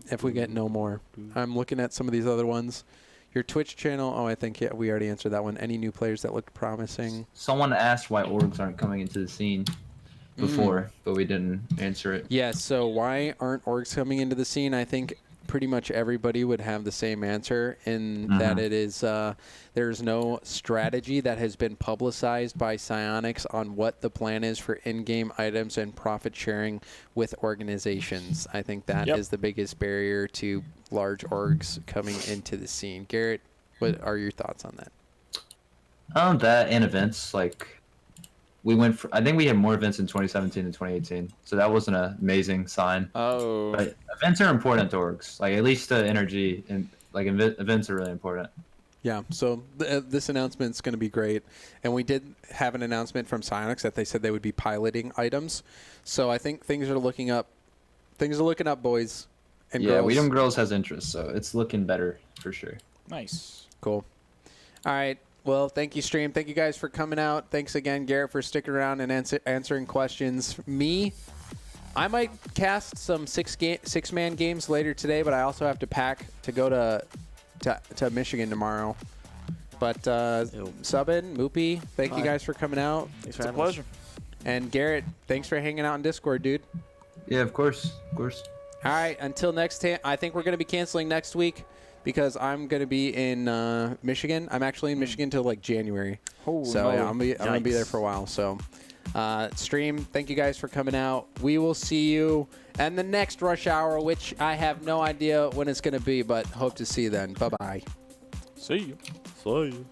if we get no more. I'm looking at some of these other ones. Your Twitch channel. Oh, I think we already answered that one. Any new players that looked promising? Someone asked why orgs aren't coming into the scene before, but we didn't answer it. Yeah, so why aren't orgs coming into the scene? I think pretty much everybody would have the same answer in that it is there's no strategy that has been publicized by Psyonix on what the plan is for in-game items and profit sharing with organizations. I think that is the biggest barrier to large orgs coming into the scene. Garrett, what are your thoughts on that? That and events, like we went for, I think we had more events in 2017 than 2018, so that was an amazing sign. Oh. But events are important to orgs, like at least the energy and like events are really important. Yeah, so this announcement's going to be great. And we did have an announcement from Psyonix that they said they would be piloting items. So I think things are looking up. Things are looking up, boys and girls. Yeah, Weedham Girls has interest, so it's looking better for sure. Nice. Cool. All right. Well, thank you, stream. Thank you guys for coming out. Thanks again, Garrett, for sticking around and answering questions. I might cast some six-man games later today, but I also have to pack to go to Michigan tomorrow. But Subin, Moopy, thank you guys for coming out. Thanks It's a pleasure. And Garrett, thanks for hanging out in Discord, dude. Yeah, of course, of course. All right, until next time, I think we're going to be canceling next week because I'm going to be in Michigan. I'm actually in Michigan till like January. Oh, so no. yeah, I'm going to be there for a while. So stream, thank you guys for coming out. We will see you in the next rush hour, which I have no idea when it's going to be, but hope to see you then. Bye-bye. See you. So you.